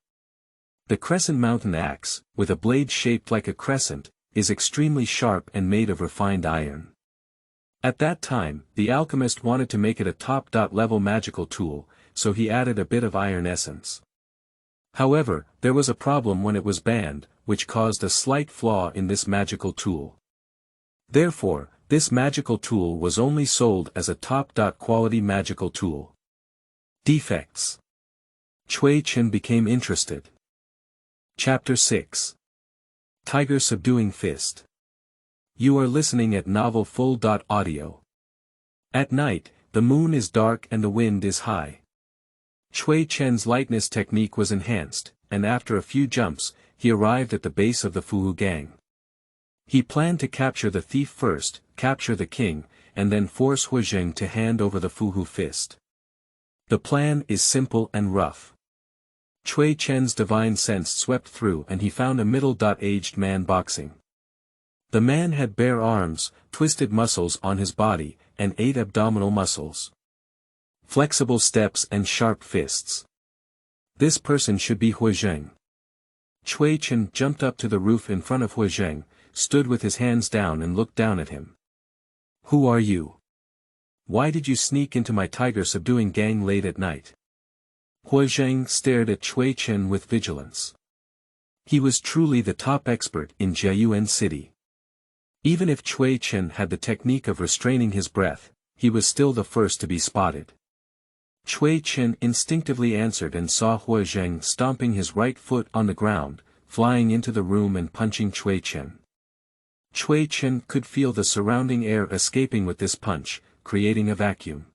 The Crescent Mountain Axe, with a blade shaped like a crescent, is extremely sharp and made of refined iron. At that time, the alchemist wanted to make it a top-level magical tool, so he added a bit of iron essence. However, there was a problem when it was banned, which caused a slight flaw in this magical tool. Therefore, this magical tool was only sold as a top-quality magical tool. Defects. Cui Chen became interested. Chapter 6. Tiger Subduing Fist. You are listening at Novel Full. Audio. At night, the moon is dark and the wind is high. Cui Chen's lightness technique was enhanced, and after a few jumps, he arrived at the base of the Fuhu gang. He planned to capture the thief first, capture the king, and then force Huizheng to hand over the Fuhu fist. The plan is simple and rough. Cui Chen's divine sense swept through and he found a middle-aged man boxing. The man had bare arms, twisted muscles on his body, and 8 abdominal muscles. Flexible steps and sharp fists. This person should be Huizheng. Cui Chen jumped up to the roof in front of Huizheng, stood with his hands down and looked down at him. Who are you? Why did you sneak into my tiger subduing gang late at night? Huizheng stared at Cui Chen with vigilance. He was truly the top expert in Jiayuan City. Even if Cui Chen had the technique of restraining his breath, he was still the first to be spotted. Cui Chen instinctively answered and saw Huizheng stomping his right foot on the ground, flying into the room and punching Cui Chen. Cui Chen could feel the surrounding air escaping with this punch, creating a vacuum.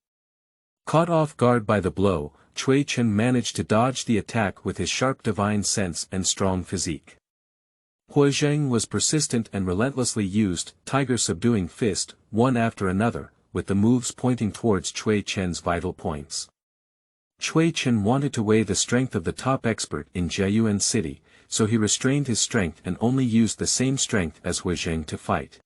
Caught off guard by the blow, Cui Chen managed to dodge the attack with his sharp divine sense and strong physique. Huizheng was persistent and relentlessly used tiger subduing fist, one after another, with the moves pointing towards Cui Chen's vital points. Cui Chen wanted to weigh the strength of the top expert in Jiayuan City, so he restrained his strength and only used the same strength as Huizheng to fight.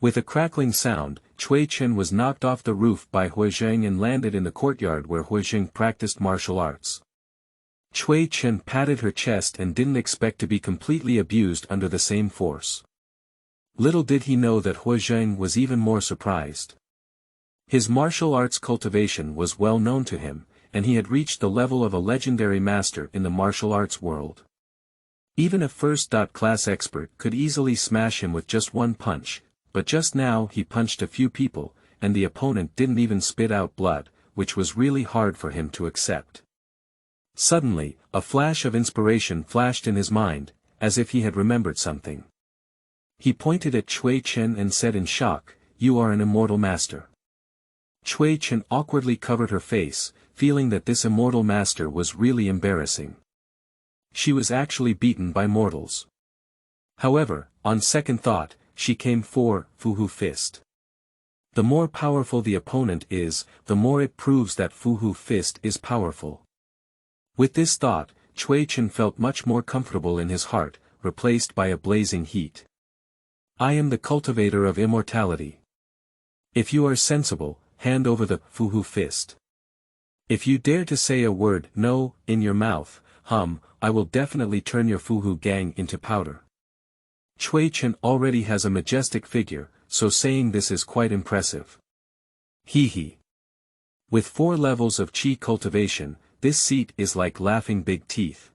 With a crackling sound, Cui Chen was knocked off the roof by Huizheng and landed in the courtyard where Huizheng practiced martial arts. Cui Chen patted her chest and didn't expect to be completely abused under the same force. Little did he know that Huizheng was even more surprised. His martial arts cultivation was well known to him, and he had reached the level of a legendary master in the martial arts world. Even a first-class expert could easily smash him with just one punch, but just now he punched a few people, and the opponent didn't even spit out blood, which was really hard for him to accept. Suddenly, a flash of inspiration flashed in his mind, as if he had remembered something. He pointed at Cui Chen and said in shock, "You are an immortal master." Cui Chen awkwardly covered her face, feeling that this immortal master was really embarrassing. She was actually beaten by mortals. However, on second thought, she came for Fuhu fist. The more powerful the opponent is, the more it proves that Fuhu fist is powerful. With this thought, Cui Chen felt much more comfortable in his heart, replaced by a blazing heat. I am the cultivator of immortality. If you are sensible, hand over the Fuhu fist. If you dare to say a word "no" in your mouth, I will definitely turn your Fuhu gang into powder. Cui Chen already has a majestic figure, so saying this is quite impressive. Hee. With 4 levels of qi cultivation, this seat is like laughing big teeth.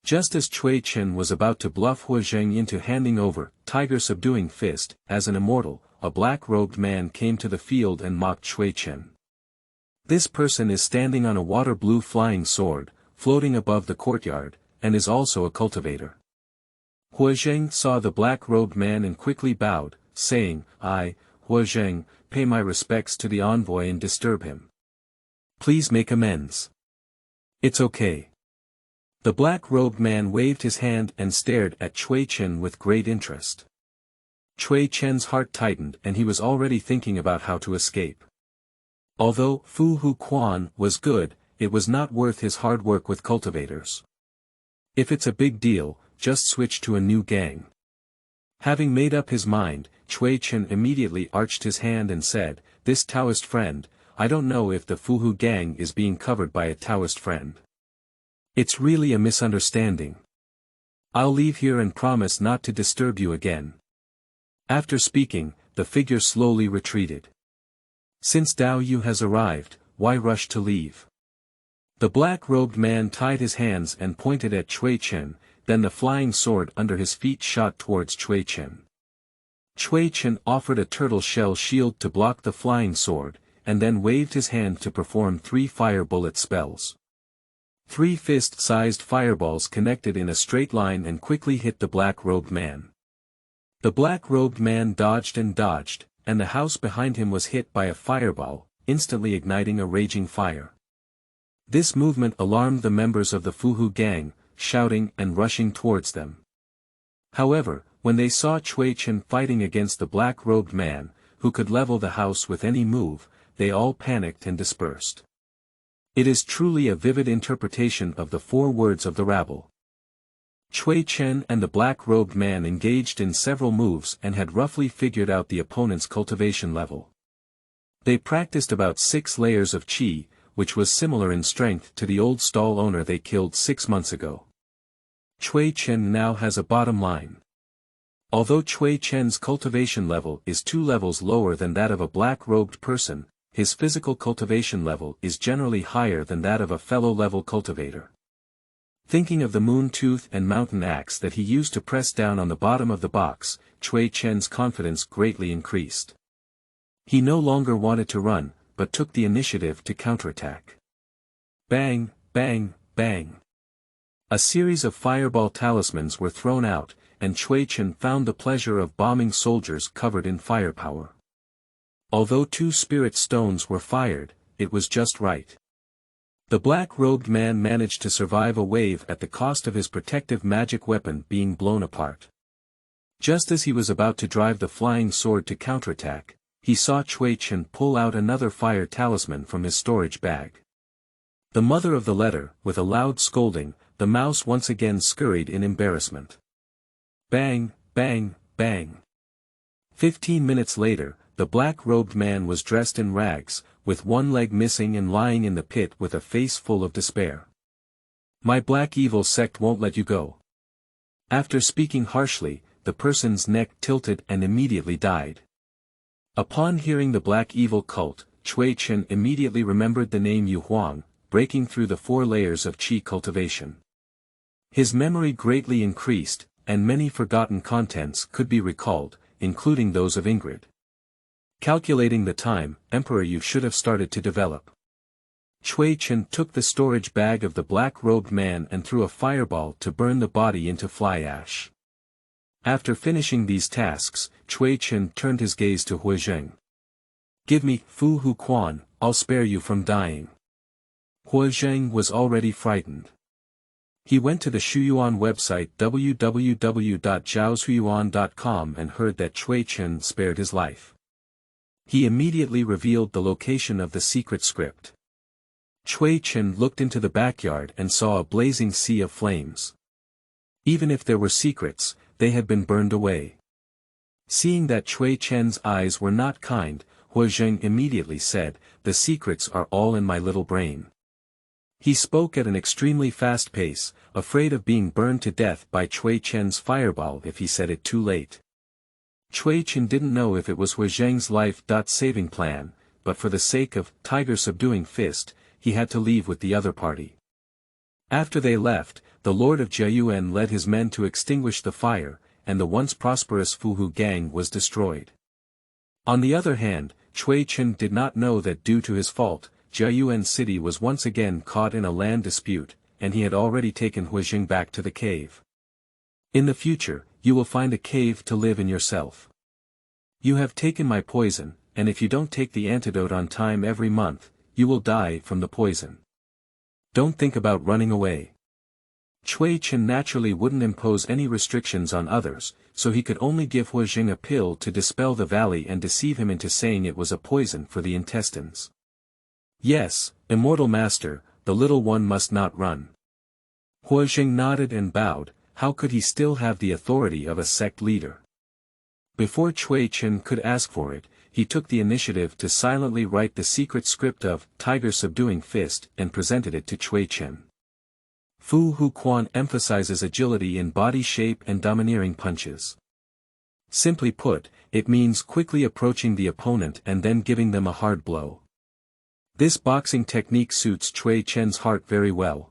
Just as Cui Chen was about to bluff Huizheng into handing over tiger subduing fist, as an immortal, a black-robed man came to the field and mocked Cui Chen. This person is standing on a water-blue flying sword, floating above the courtyard, and is also a cultivator. Huizheng saw the black-robed man and quickly bowed, saying, I, Huizheng, pay my respects to the envoy and disturb him. Please make amends. It's okay. The black-robed man waved his hand and stared at Cui Chen with great interest. Cui Chen's heart tightened and he was already thinking about how to escape. Although Fu Hu Quan was good, it was not worth his hard work with cultivators. If it's a big deal, just switch to a new gang. Having made up his mind, Cui Chen immediately arched his hand and said, This Taoist friend, I don't know if the Fuhu gang is being covered by a Taoist friend. It's really a misunderstanding. I'll leave here and promise not to disturb you again. After speaking, the figure slowly retreated. Since Dao Yu has arrived, why rush to leave? The black-robed man tied his hands and pointed at Cui Chen, then the flying sword under his feet shot towards Cui Chen. Cui Chen offered a turtle shell shield to block the flying sword, and then waved his hand to perform 3 fire bullet spells. 3 fist-sized fireballs connected in a straight line and quickly hit the black-robed man. The black-robed man dodged, and the house behind him was hit by a fireball, instantly igniting a raging fire. This movement alarmed the members of the Fuhu gang, shouting and rushing towards them. However, when they saw Cui Chen fighting against the black-robed man, who could level the house with any move, they all panicked and dispersed. It is truly a vivid interpretation of the 4 words of the rabble. Cui Chen and the black-robed man engaged in several moves and had roughly figured out the opponent's cultivation level. They practiced about 6 layers of qi, which was similar in strength to the old stall owner they killed 6 months ago. Cui Chen now has a bottom line. Although Cui Chen's cultivation level is 2 levels lower than that of a black-robed person, his physical cultivation level is generally higher than that of a fellow-level cultivator. Thinking of the moon tooth and mountain axe that he used to press down on the bottom of the box, Cui Chen's confidence greatly increased. He no longer wanted to run, but took the initiative to counterattack. Bang, bang, bang. A series of fireball talismans were thrown out, and Cui Chen found the pleasure of bombing soldiers covered in firepower. Although 2 spirit stones were fired, it was just right. The black-robed man managed to survive a wave at the cost of his protective magic weapon being blown apart. Just as he was about to drive the flying sword to counterattack, he saw Cui Chen pull out another fire talisman from his storage bag. The mother of the letter, with a loud scolding, the mouse once again scurried in embarrassment. Bang, bang, bang. 15 minutes later, the black-robed man was dressed in rags, with one leg missing and lying in the pit with a face full of despair. My black evil sect won't let you go. After speaking harshly, the person's neck tilted and immediately died. Upon hearing the black evil cult, Cui Chen immediately remembered the name Yu Huang, breaking through the 4 layers of qi cultivation. His memory greatly increased, and many forgotten contents could be recalled, including those of Ingrid. Calculating the time, Emperor Yu should have started to develop. Cui Chen took the storage bag of the black-robed man and threw a fireball to burn the body into fly ash. After finishing these tasks, Cui Chen turned his gaze to Huazheng. Give me Fu Hu Quan, I'll spare you from dying. Huazheng was already frightened. He went to the Shuyuan website www.zhaoshuyuan.com and heard that Cui Chen spared his life. He immediately revealed the location of the secret script. Cui Chen looked into the backyard and saw a blazing sea of flames. Even if there were secrets, they had been burned away. Seeing that Cui Chen's eyes were not kind, Huazheng immediately said, "The secrets are all in my little brain." He spoke at an extremely fast pace, afraid of being burned to death by Cui Chen's fireball if he said it too late. Cui Chen didn't know if it was Huazheng's life-saving plan, but for the sake of Tiger Subduing Fist, he had to leave with the other party. After they left, the Lord of Jiayuan led his men to extinguish the fire, and the once prosperous Fuhu gang was destroyed. On the other hand, Cui Chen did not know that due to his fault, Jiayuan city was once again caught in a land dispute, and he had already taken Huazheng back to the cave. In the future, you will find a cave to live in yourself. You have taken my poison, and if you don't take the antidote on time every month, you will die from the poison. Don't think about running away. Cui Chen naturally wouldn't impose any restrictions on others, so he could only give Huazheng a pill to dispel the valley and deceive him into saying it was a poison for the intestines. Yes, immortal master, the little one must not run. Huazheng nodded and bowed. How could he still have the authority of a sect leader? Before Cui Chen could ask for it, he took the initiative to silently write the secret script of Tiger Subduing Fist and presented it to Cui Chen. Fu Hu Quan emphasizes agility in body shape and domineering punches. Simply put, it means quickly approaching the opponent and then giving them a hard blow. This boxing technique suits Cui Chen's heart very well.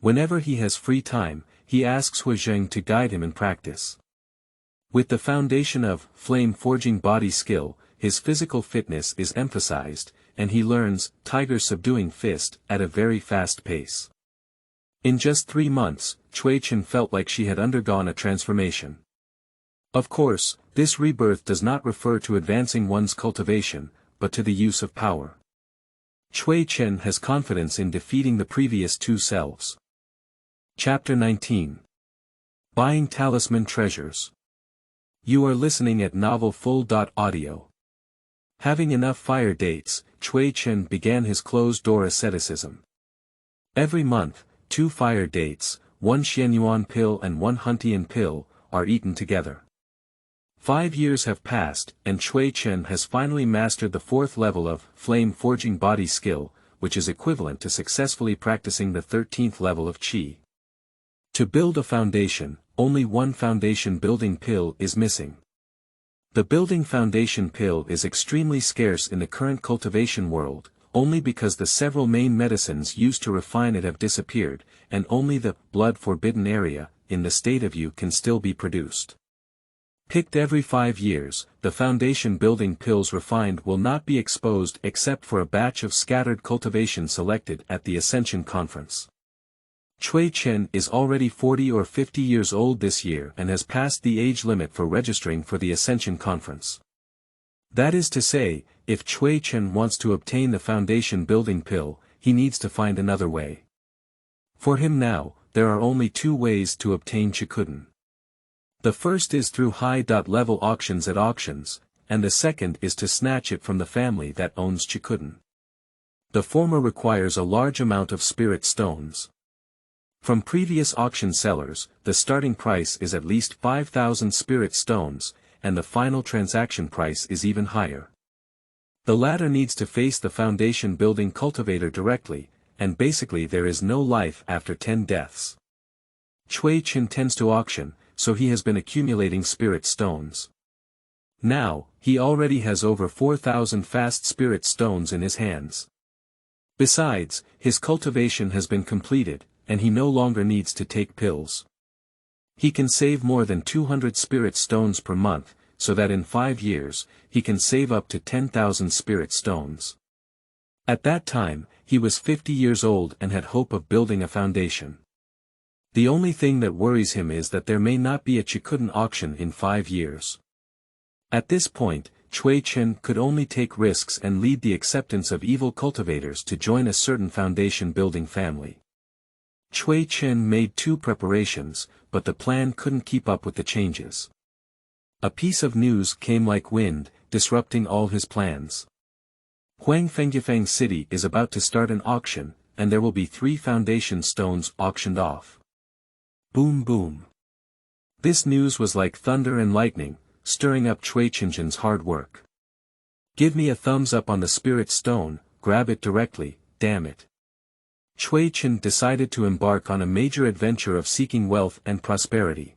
Whenever he has free time, he asks Huazheng to guide him in practice. With the foundation of flame-forging body skill, his physical fitness is emphasized, and he learns Tiger Subduing Fist at a very fast pace. In just 3 months, Cui Chen felt like she had undergone a transformation. Of course, this rebirth does not refer to advancing one's cultivation, but to the use of power. Cui Chen has confidence in defeating the previous two selves. Chapter 19. Buying Talisman Treasures. You are listening at Novel Full.audio. Having enough fire dates, Cui Chen began his closed-door asceticism. Every month, 2 fire dates, 1 Xianyuan pill and 1 Huntian pill, are eaten together. 5 years have passed, and Cui Chen has finally mastered the 4th level of flame-forging body skill, which is equivalent to successfully practicing the 13th level of Qi. To build a foundation, only 1 foundation building pill is missing. The building foundation pill is extremely scarce in the current cultivation world, only because the several main medicines used to refine it have disappeared, and only the blood-forbidden area, in the state of you can still be produced. Picked every 5 years, the foundation building pills refined will not be exposed except for a batch of scattered cultivation selected at the Ascension Conference. Cui Chen is already 40 or 50 years old this year and has passed the age limit for registering for the Ascension Conference. That is to say, if Cui Chen wants to obtain the foundation building pill, he needs to find another way. For him now, there are only 2 ways to obtain Chikuden. The first is through high-level auctions at auctions, and the second is to snatch it from the family that owns Chikuden. The former requires a large amount of spirit stones. From previous auction sellers, the starting price is at least 5,000 spirit stones, and the final transaction price is even higher. The latter needs to face the foundation building cultivator directly, and basically there is no life after 10 deaths. Cui Chen tends to auction, so he has been accumulating spirit stones. Now, he already has over 4,000 fast spirit stones in his hands. Besides, his cultivation has been completed, and he no longer needs to take pills. He can save more than 200 spirit stones per month, so that in 5 years, he can save up to 10,000 spirit stones. At that time, he was 50 years old and had hope of building a foundation. The only thing that worries him is that there may not be a Chikuden auction in 5 years. At this point, Cui Chen could only take risks and lead the acceptance of evil cultivators to join a certain foundation building family. Cui Chen made 2 preparations, but the plan couldn't keep up with the changes. A piece of news came like wind, disrupting all his plans. Huangfengyufeng City is about to start an auction, and there will be 3 foundation stones auctioned off. Boom boom. This news was like thunder and lightning, stirring up Cui Chen's hard work. Give me a thumbs up on the spirit stone, grab it directly, damn it. Cui Chen decided to embark on a major adventure of seeking wealth and prosperity.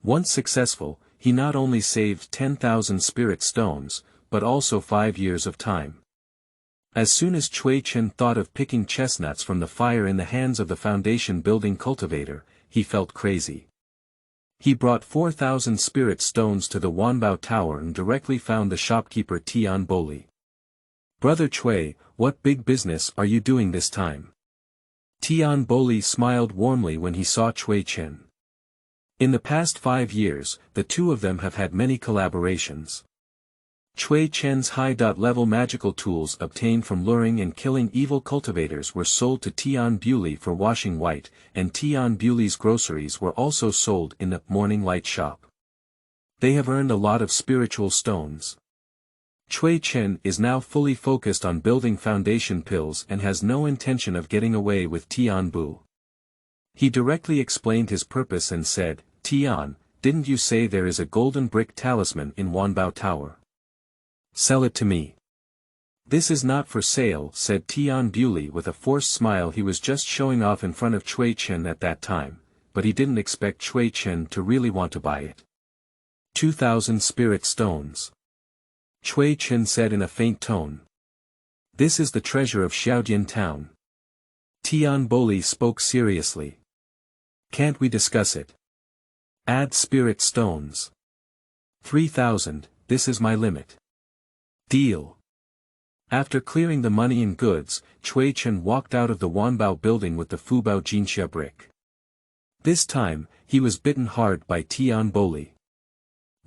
Once successful, he not only saved 10,000 spirit stones, but also 5 years of time. As soon as Cui Chen thought of picking chestnuts from the fire in the hands of the foundation building cultivator, he felt crazy. He brought 4,000 spirit stones to the Wanbao Tower and directly found the shopkeeper Tian Boli. Brother Cui, what big business are you doing this time? Tian Boli smiled warmly when he saw Cui Chen. In the past 5 years, the two of them have had many collaborations. Cui Chen's high-level magical tools obtained from luring and killing evil cultivators were sold to Tian Buli for washing white, and Tian Buli's groceries were also sold in the Morning Light shop. They have earned a lot of spiritual stones. Cui Chen is now fully focused on building foundation pills and has no intention of getting away with Tian Bu. He directly explained his purpose and said, Tian, didn't you say there is a golden brick talisman in Wanbao Tower? Sell it to me. This is not for sale, said Tian Buli with a forced smile. He was just showing off in front of Cui Chen at that time, but he didn't expect Cui Chen to really want to buy it. 2,000 spirit stones. Cui Chen said in a faint tone. This is the treasure of Xiaodian town. Tian Boli spoke seriously. Can't we discuss it? Add spirit stones. 3,000, this is my limit. Deal. After clearing the money and goods, Cui Chen walked out of the Wanbao building with the Fubao Jinxia brick. This time, he was bitten hard by Tian Boli.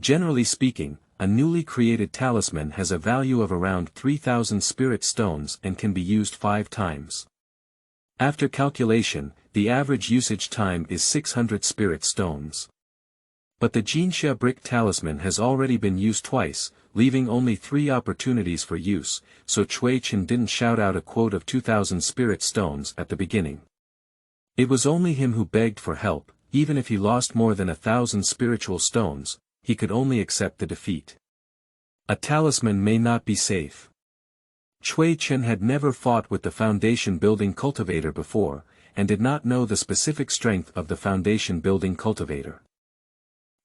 Generally speaking, a newly created talisman has a value of around 3,000 spirit stones and can be used 5 times. After calculation, the average usage time is 600 spirit stones. But the Xianxia brick talisman has already been used twice, leaving only 3 opportunities for use, so Cui Chen didn't shout out a quote of 2,000 spirit stones at the beginning. It was only him who begged for help. Even if he lost more than 1,000 spiritual stones, he could only accept the defeat. A talisman may not be safe. Cui Chen had never fought with the foundation building cultivator before, and did not know the specific strength of the foundation building cultivator.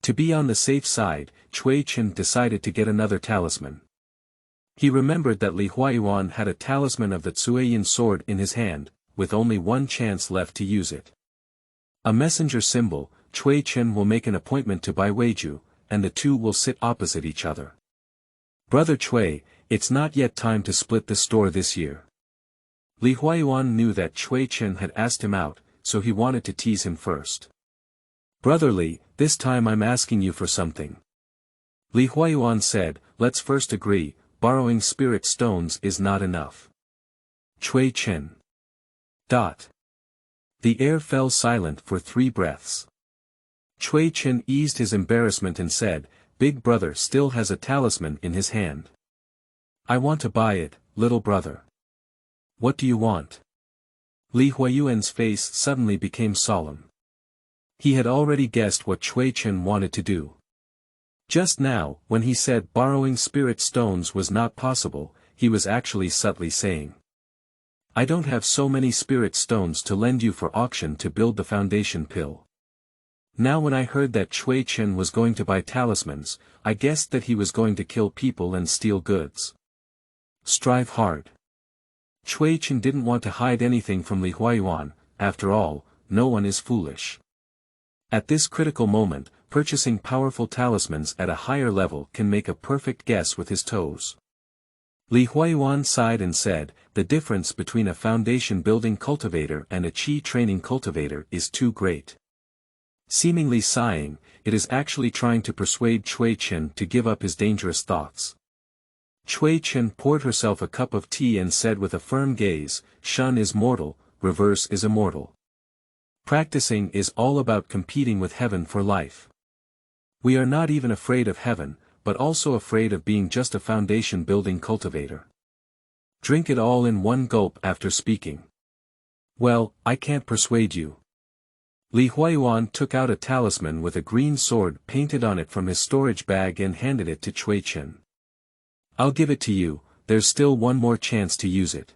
To be on the safe side, Cui Chen decided to get another talisman. He remembered that Li Huayuan had a talisman of the Zuiyin sword in his hand, with only one chance left to use it. A messenger symbol, Cui Chen will make an appointment to buy Weiju, and the two will sit opposite each other. Brother Cui, it's not yet time to split the store this year. Li Huayuan knew that Cui Chen had asked him out, so he wanted to tease him first. Brother Li, this time I'm asking you for something. Li Huayuan said, let's first agree, borrowing spirit stones is not enough. Cui Chen. The air fell silent for 3 breaths. Cui Chen eased his embarrassment and said, Big brother still has a talisman in his hand. I want to buy it, little brother. What do you want? Li Huayuan's face suddenly became solemn. He had already guessed what Cui Chen wanted to do. Just now, when he said borrowing spirit stones was not possible, he was actually subtly saying, I don't have so many spirit stones to lend you for auction to build the foundation pill. Now when I heard that Cui Chen was going to buy talismans, I guessed that he was going to kill people and steal goods. Strive hard. Cui Chen didn't want to hide anything from Li Huayuan. After all, no one is foolish. At this critical moment, purchasing powerful talismans at a higher level can make a perfect guess with his toes. Li Huayuan sighed and said, the difference between a foundation building cultivator and a qi training cultivator is too great. Seemingly sighing, it is actually trying to persuade Cui Chen to give up his dangerous thoughts. Cui Chen poured herself a cup of tea and said with a firm gaze, Shun is mortal, reverse is immortal. Practicing is all about competing with heaven for life. We are not even afraid of heaven, but also afraid of being just a foundation building cultivator. Drink it all in one gulp after speaking. Well, I can't persuade you. Li Huayuan took out a talisman with a green sword painted on it from his storage bag and handed it to Cui Chen. I'll give it to you, there's still one more chance to use it.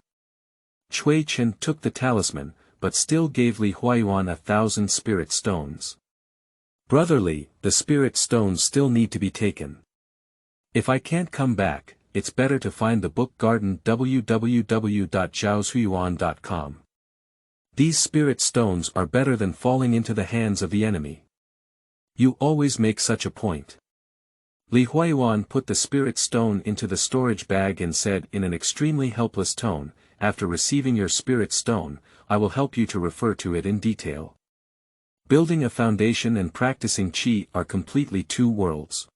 Cui Chen took the talisman, but still gave Li Huayuan 1,000 spirit stones. Brother Li, the spirit stones still need to be taken. If I can't come back, it's better to find the book garden www.zhaozuiyuan.com. These spirit stones are better than falling into the hands of the enemy. You always make such a point. Li Huayuan put the spirit stone into the storage bag and said in an extremely helpless tone, after receiving your spirit stone, I will help you to refer to it in detail. Building a foundation and practicing qi are completely 2 worlds.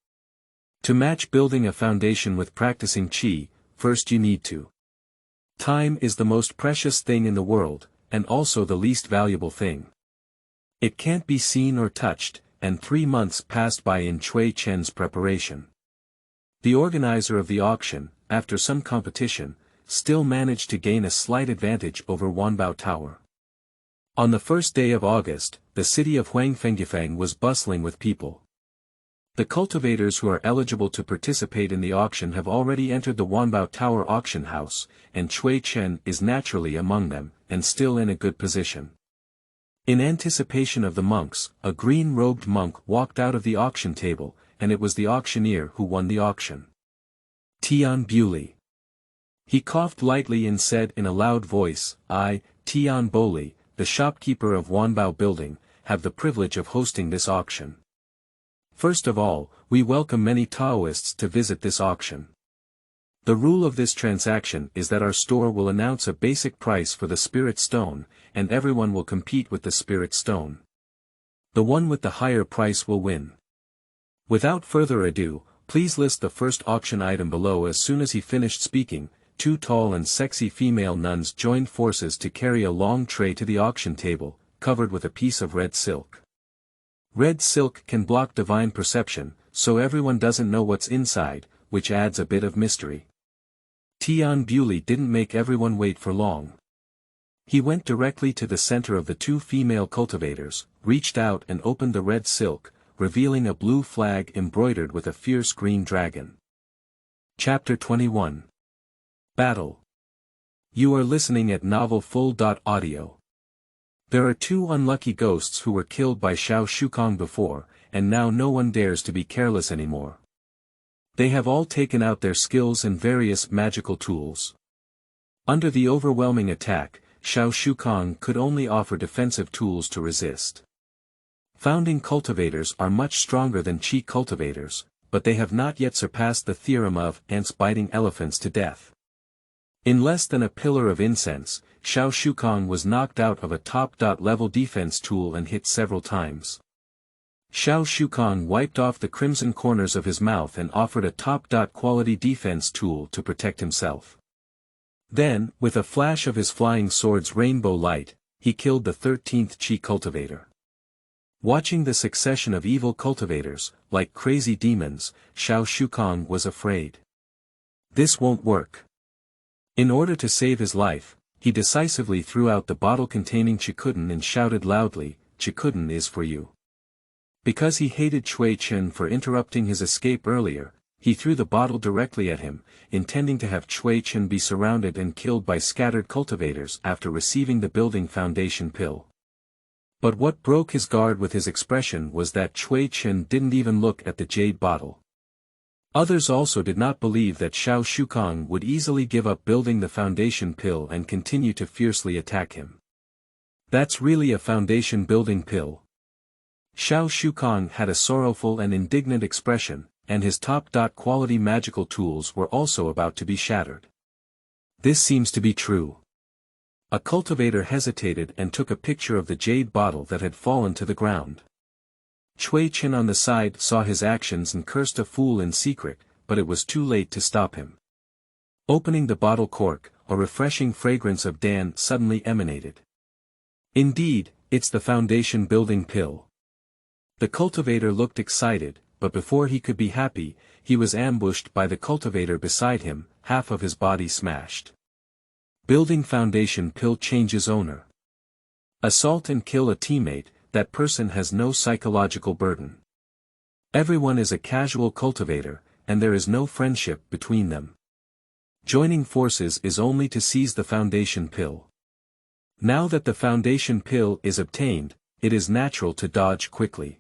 To match building a foundation with practicing qi, first you need to. Time is the most precious thing in the world, and also the least valuable thing. It can't be seen or touched, and 3 months passed by in Cui Chen's preparation. The organizer of the auction, after some competition, still managed to gain a slight advantage over Wanbao Tower. On the first day of August, the city of Huangfengyifang was bustling with people. The cultivators who are eligible to participate in the auction have already entered the Wanbao Tower auction house, and Cui Chen is naturally among them, and still in a good position. In anticipation of the monks, a green-robed monk walked out of the auction table, and it was the auctioneer who won the auction. Tian Buli. He coughed lightly and said in a loud voice, I, Tian Boli, the shopkeeper of Wanbao Building, have the privilege of hosting this auction. First of all, we welcome many Taoists to visit this auction. The rule of this transaction is that our store will announce a basic price for the spirit stone, and everyone will compete with the spirit stone. The one with the higher price will win. Without further ado, please list the first auction item below. As soon as he finished speaking, two tall and sexy female nuns joined forces to carry a long tray to the auction table, covered with a piece of red silk. Red silk can block divine perception, so everyone doesn't know what's inside, which adds a bit of mystery. Tian Bewley didn't make everyone wait for long. He went directly to the center of the two female cultivators, reached out and opened the red silk, revealing a blue flag embroidered with a fierce green dragon. Chapter 21. Battle. You are listening at Novel Full.audio. There are two unlucky ghosts who were killed by Xiao Shukong before, and now no one dares to be careless anymore. They have all taken out their skills and various magical tools. Under the overwhelming attack, Xiao Shukong could only offer defensive tools to resist. Founding cultivators are much stronger than Qi cultivators, but they have not yet surpassed the theorem of ants biting elephants to death. In less than a pillar of incense, Xiao Shukong was knocked out of a top-level defense tool and hit several times. Xiao Shukong wiped off the crimson corners of his mouth and offered a top-quality defense tool to protect himself. Then, with a flash of his flying sword's rainbow light, he killed the 13th Qi cultivator. Watching the succession of evil cultivators, like crazy demons, Xiao Shukong was afraid. This won't work. In order to save his life, he decisively threw out the bottle containing Chikuden and shouted loudly, "Chikuden is for you." Because he hated Cui Chen for interrupting his escape earlier, he threw the bottle directly at him, intending to have Cui Chen be surrounded and killed by scattered cultivators after receiving the building foundation pill. But what broke his guard with his expression was that Cui Chen didn't even look at the jade bottle. Others also did not believe that Xiao Shukong would easily give up building the foundation pill and continue to fiercely attack him. That's really a foundation building pill. Xiao Shukong had a sorrowful and indignant expression, and his top-quality magical tools were also about to be shattered. This seems to be true. A cultivator hesitated and took a picture of the jade bottle that had fallen to the ground. Cui Chen on the side saw his actions and cursed a fool in secret, but it was too late to stop him. Opening the bottle cork, a refreshing fragrance of Dan suddenly emanated. Indeed, it's the foundation building pill. The cultivator looked excited, but before he could be happy, he was ambushed by the cultivator beside him, half of his body smashed. Building foundation pill changes owner. Assault and kill a teammate, that person has no psychological burden. Everyone is a casual cultivator, and there is no friendship between them. Joining forces is only to seize the foundation pill. Now that the foundation pill is obtained, it is natural to dodge quickly.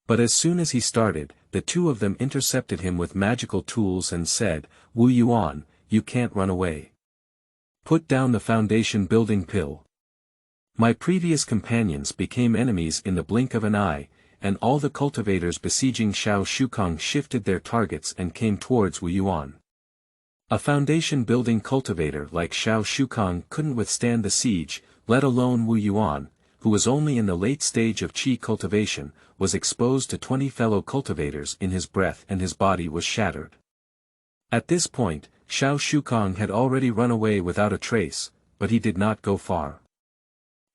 But as soon as he started, the two of them intercepted him with magical tools and said, "Wu Yuan, you can't run away. Put down the foundation building pill." My previous companions became enemies in the blink of an eye, and all the cultivators besieging Xiao Shukong shifted their targets and came towards Wu Yuan. A foundation building cultivator like Xiao Shukong couldn't withstand the siege, let alone Wu Yuan, who was only in the late stage of Qi cultivation, was exposed to 20 fellow cultivators in his breath and his body was shattered. At this point, Xiao Shukong had already run away without a trace, but he did not go far.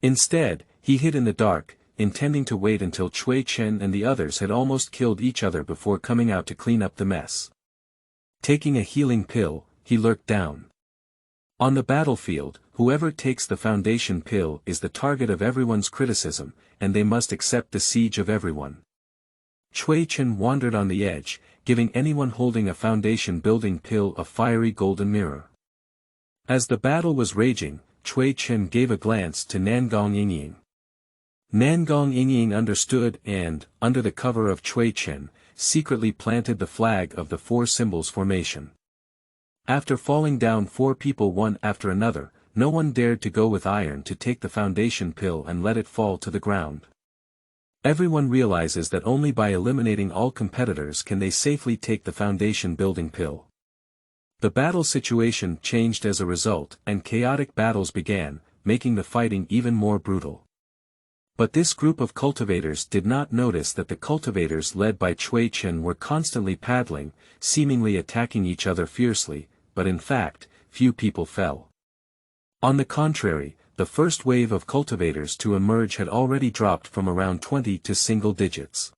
Instead, he hid in the dark, intending to wait until Cui Chen and the others had almost killed each other before coming out to clean up the mess. Taking a healing pill, he lurked down. On the battlefield, whoever takes the foundation pill is the target of everyone's criticism, and they must accept the siege of everyone. Cui Chen wandered on the edge, giving anyone holding a foundation building pill a fiery golden mirror. As the battle was raging, Cui Chen gave a glance to Nangong Yingying. Nangong Yingying understood and, under the cover of Cui Chen, secretly planted the flag of the Four Symbols formation. After falling down 4 people one after another, no one dared to go with iron to take the foundation pill and let it fall to the ground. Everyone realizes that only by eliminating all competitors can they safely take the foundation building pill. The battle situation changed as a result, and chaotic battles began, making the fighting even more brutal. But this group of cultivators did not notice that the cultivators led by Cui Chen were constantly paddling, seemingly attacking each other fiercely, but in fact, few people fell. On the contrary, the first wave of cultivators to emerge had already dropped from around 20 to single digits.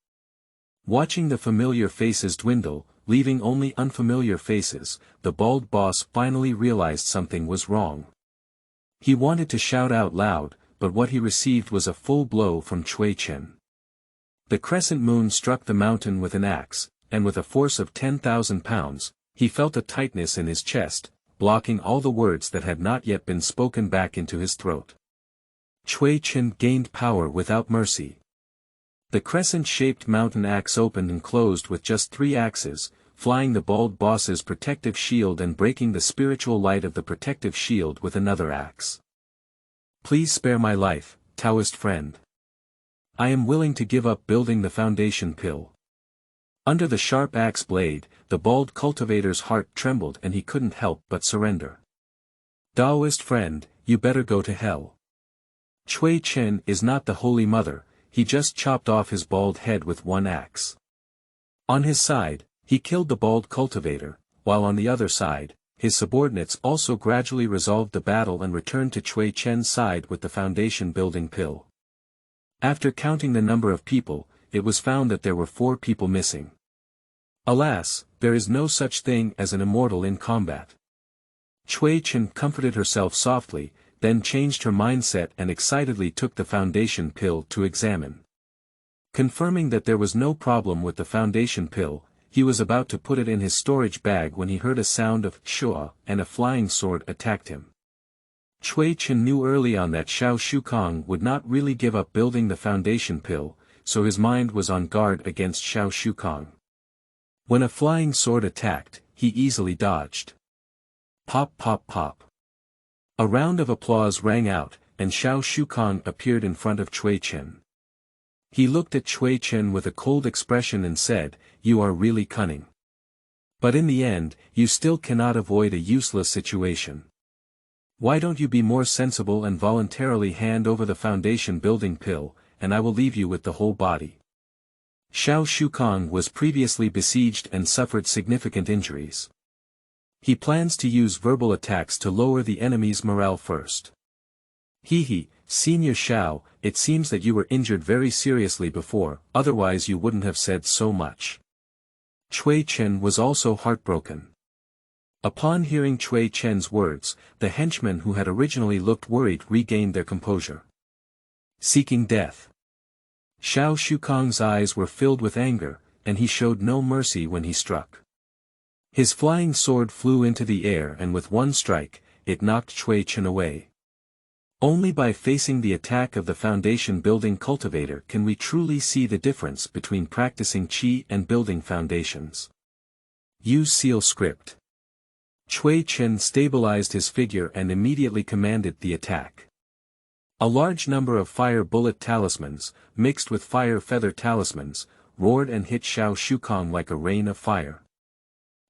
Watching the familiar faces dwindle, leaving only unfamiliar faces, the bald boss finally realized something was wrong. He wanted to shout out loud, but what he received was a full blow from Cui Chen. The crescent moon struck the mountain with an axe, and with a force of 10,000 pounds, he felt a tightness in his chest, blocking all the words that had not yet been spoken back into his throat. Cui Chen gained power without mercy. The crescent-shaped mountain axe opened and closed with just 3 axes, flying the bald boss's protective shield and breaking the spiritual light of the protective shield with another axe. Please spare my life, Taoist friend. I am willing to give up building the foundation pill. Under the sharp axe blade, the bald cultivator's heart trembled and he couldn't help but surrender. Taoist friend, you better go to hell. Cui Chen is not the Holy Mother, he just chopped off his bald head with 1 axe. On his side, he killed the bald cultivator, while on the other side, his subordinates also gradually resolved the battle and returned to Cui Chen's side with the foundation building pill. After counting the number of people, it was found that there were 4 people missing. Alas, there is no such thing as an immortal in combat. Cui Chen comforted herself softly, then changed her mindset and excitedly took the foundation pill to examine. Confirming that there was no problem with the foundation pill, he was about to put it in his storage bag when he heard a sound of shua, and a flying sword attacked him. Cui Chen knew early on that Xiao Shukong would not really give up building the foundation pill, so his mind was on guard against Xiao Shukong. When a flying sword attacked, he easily dodged. Pop pop pop. A round of applause rang out, and Xiao Shukong appeared in front of Cui Chen. He looked at Cui Chen with a cold expression and said, "You are really cunning. But in the end, you still cannot avoid a useless situation. Why don't you be more sensible and voluntarily hand over the foundation building pill, and I will leave you with the whole body." Xiao Shukong was previously besieged and suffered significant injuries. He plans to use verbal attacks to lower the enemy's morale first. He, Senior Xiao, it seems that you were injured very seriously before, otherwise you wouldn't have said so much. Cui Chen was also heartbroken. Upon hearing Cui Chen's words, the henchmen who had originally looked worried regained their composure. Seeking death. Xiao Shukong's eyes were filled with anger, and he showed no mercy when he struck. His flying sword flew into the air and with 1 strike, it knocked Cui Chen away. Only by facing the attack of the foundation building cultivator can we truly see the difference between practicing qi and building foundations. Use seal script. Cui Chen stabilized his figure and immediately commanded the attack. A large number of fire bullet talismans, mixed with fire feather talismans, roared and hit Xiao Shukong like a rain of fire.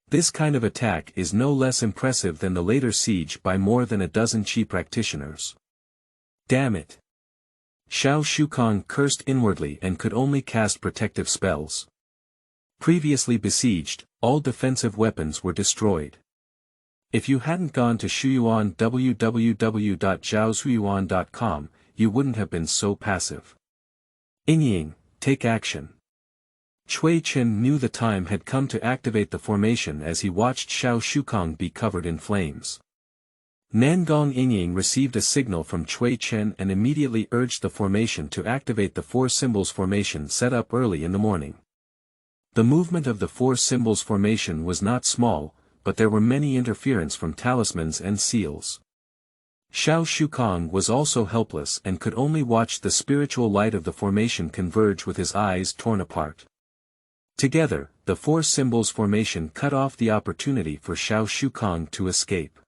This kind of attack is no less impressive than the later siege by more than a dozen qi practitioners. Damn it! Xiao Shukong cursed inwardly and could only cast protective spells. Previously besieged, all defensive weapons were destroyed. If you hadn't gone to Shuyuan www.zhaoshuyuan.com, you wouldn't have been so passive. Yingying, take action. Cui Chen knew the time had come to activate the formation as he watched Xiao Shukong be covered in flames. Nangong Yingying received a signal from Cui Chen and immediately urged the formation to activate the 4 symbols formation set up early in the morning. The movement of the 4 symbols formation was not small, but there were many interference from talismans and seals. Xiao Shukong was also helpless and could only watch the spiritual light of the formation converge with his eyes torn apart. Together, the 4 symbols formation cut off the opportunity for Xiao Shukong to escape.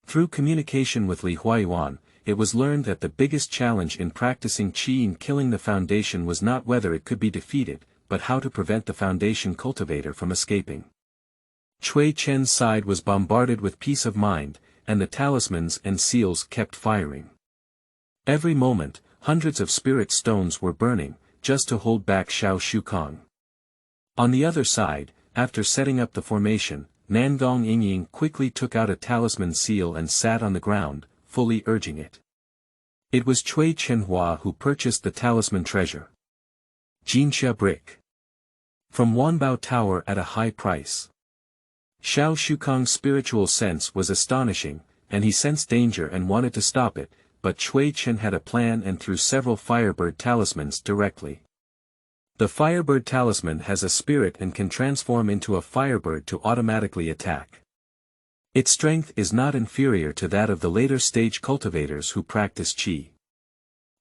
Through communication with Li Huayuan, it was learned that the biggest challenge in practicing qi and killing the foundation was not whether it could be defeated, but how to prevent the foundation cultivator from escaping. Cui Chen's side was bombarded with peace of mind, and the talismans and seals kept firing. Every moment, hundreds of spirit stones were burning, just to hold back Xiao Shukong. On the other side, after setting up the formation, Nangong Yingying quickly took out a talisman seal and sat on the ground, fully urging it. It was Cui Chen who purchased the talisman treasure. Jinxia brick. From Wanbao Tower at a high price. Xiao Shukong's spiritual sense was astonishing, and he sensed danger and wanted to stop it, but Cui Chen had a plan and threw several Firebird talismans directly. The Firebird talisman has a spirit and can transform into a Firebird to automatically attack. Its strength is not inferior to that of the later stage cultivators who practice Qi.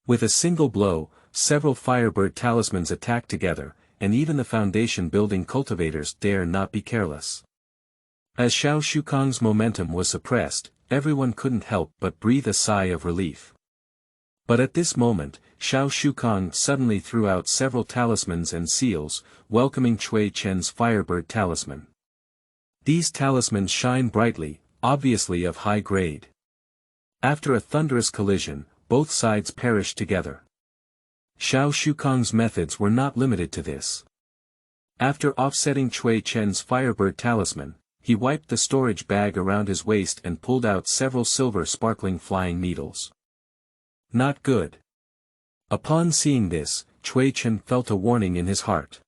With a single blow, several Firebird talismans attack together, and even the foundation building cultivators dare not be careless. As Xiao Shukong's momentum was suppressed, everyone couldn't help but breathe a sigh of relief. But at this moment, Xiao Shukong suddenly threw out several talismans and seals, welcoming Cui Chen's Firebird talisman. These talismans shine brightly, obviously of high grade. After a thunderous collision, both sides perished together. Xiao Shukong's methods were not limited to this. After offsetting Cui Chen's Firebird talisman, he wiped the storage bag around his waist and pulled out several silver sparkling flying needles. Not good. Upon seeing this, Cui Chen felt a warning in his heart.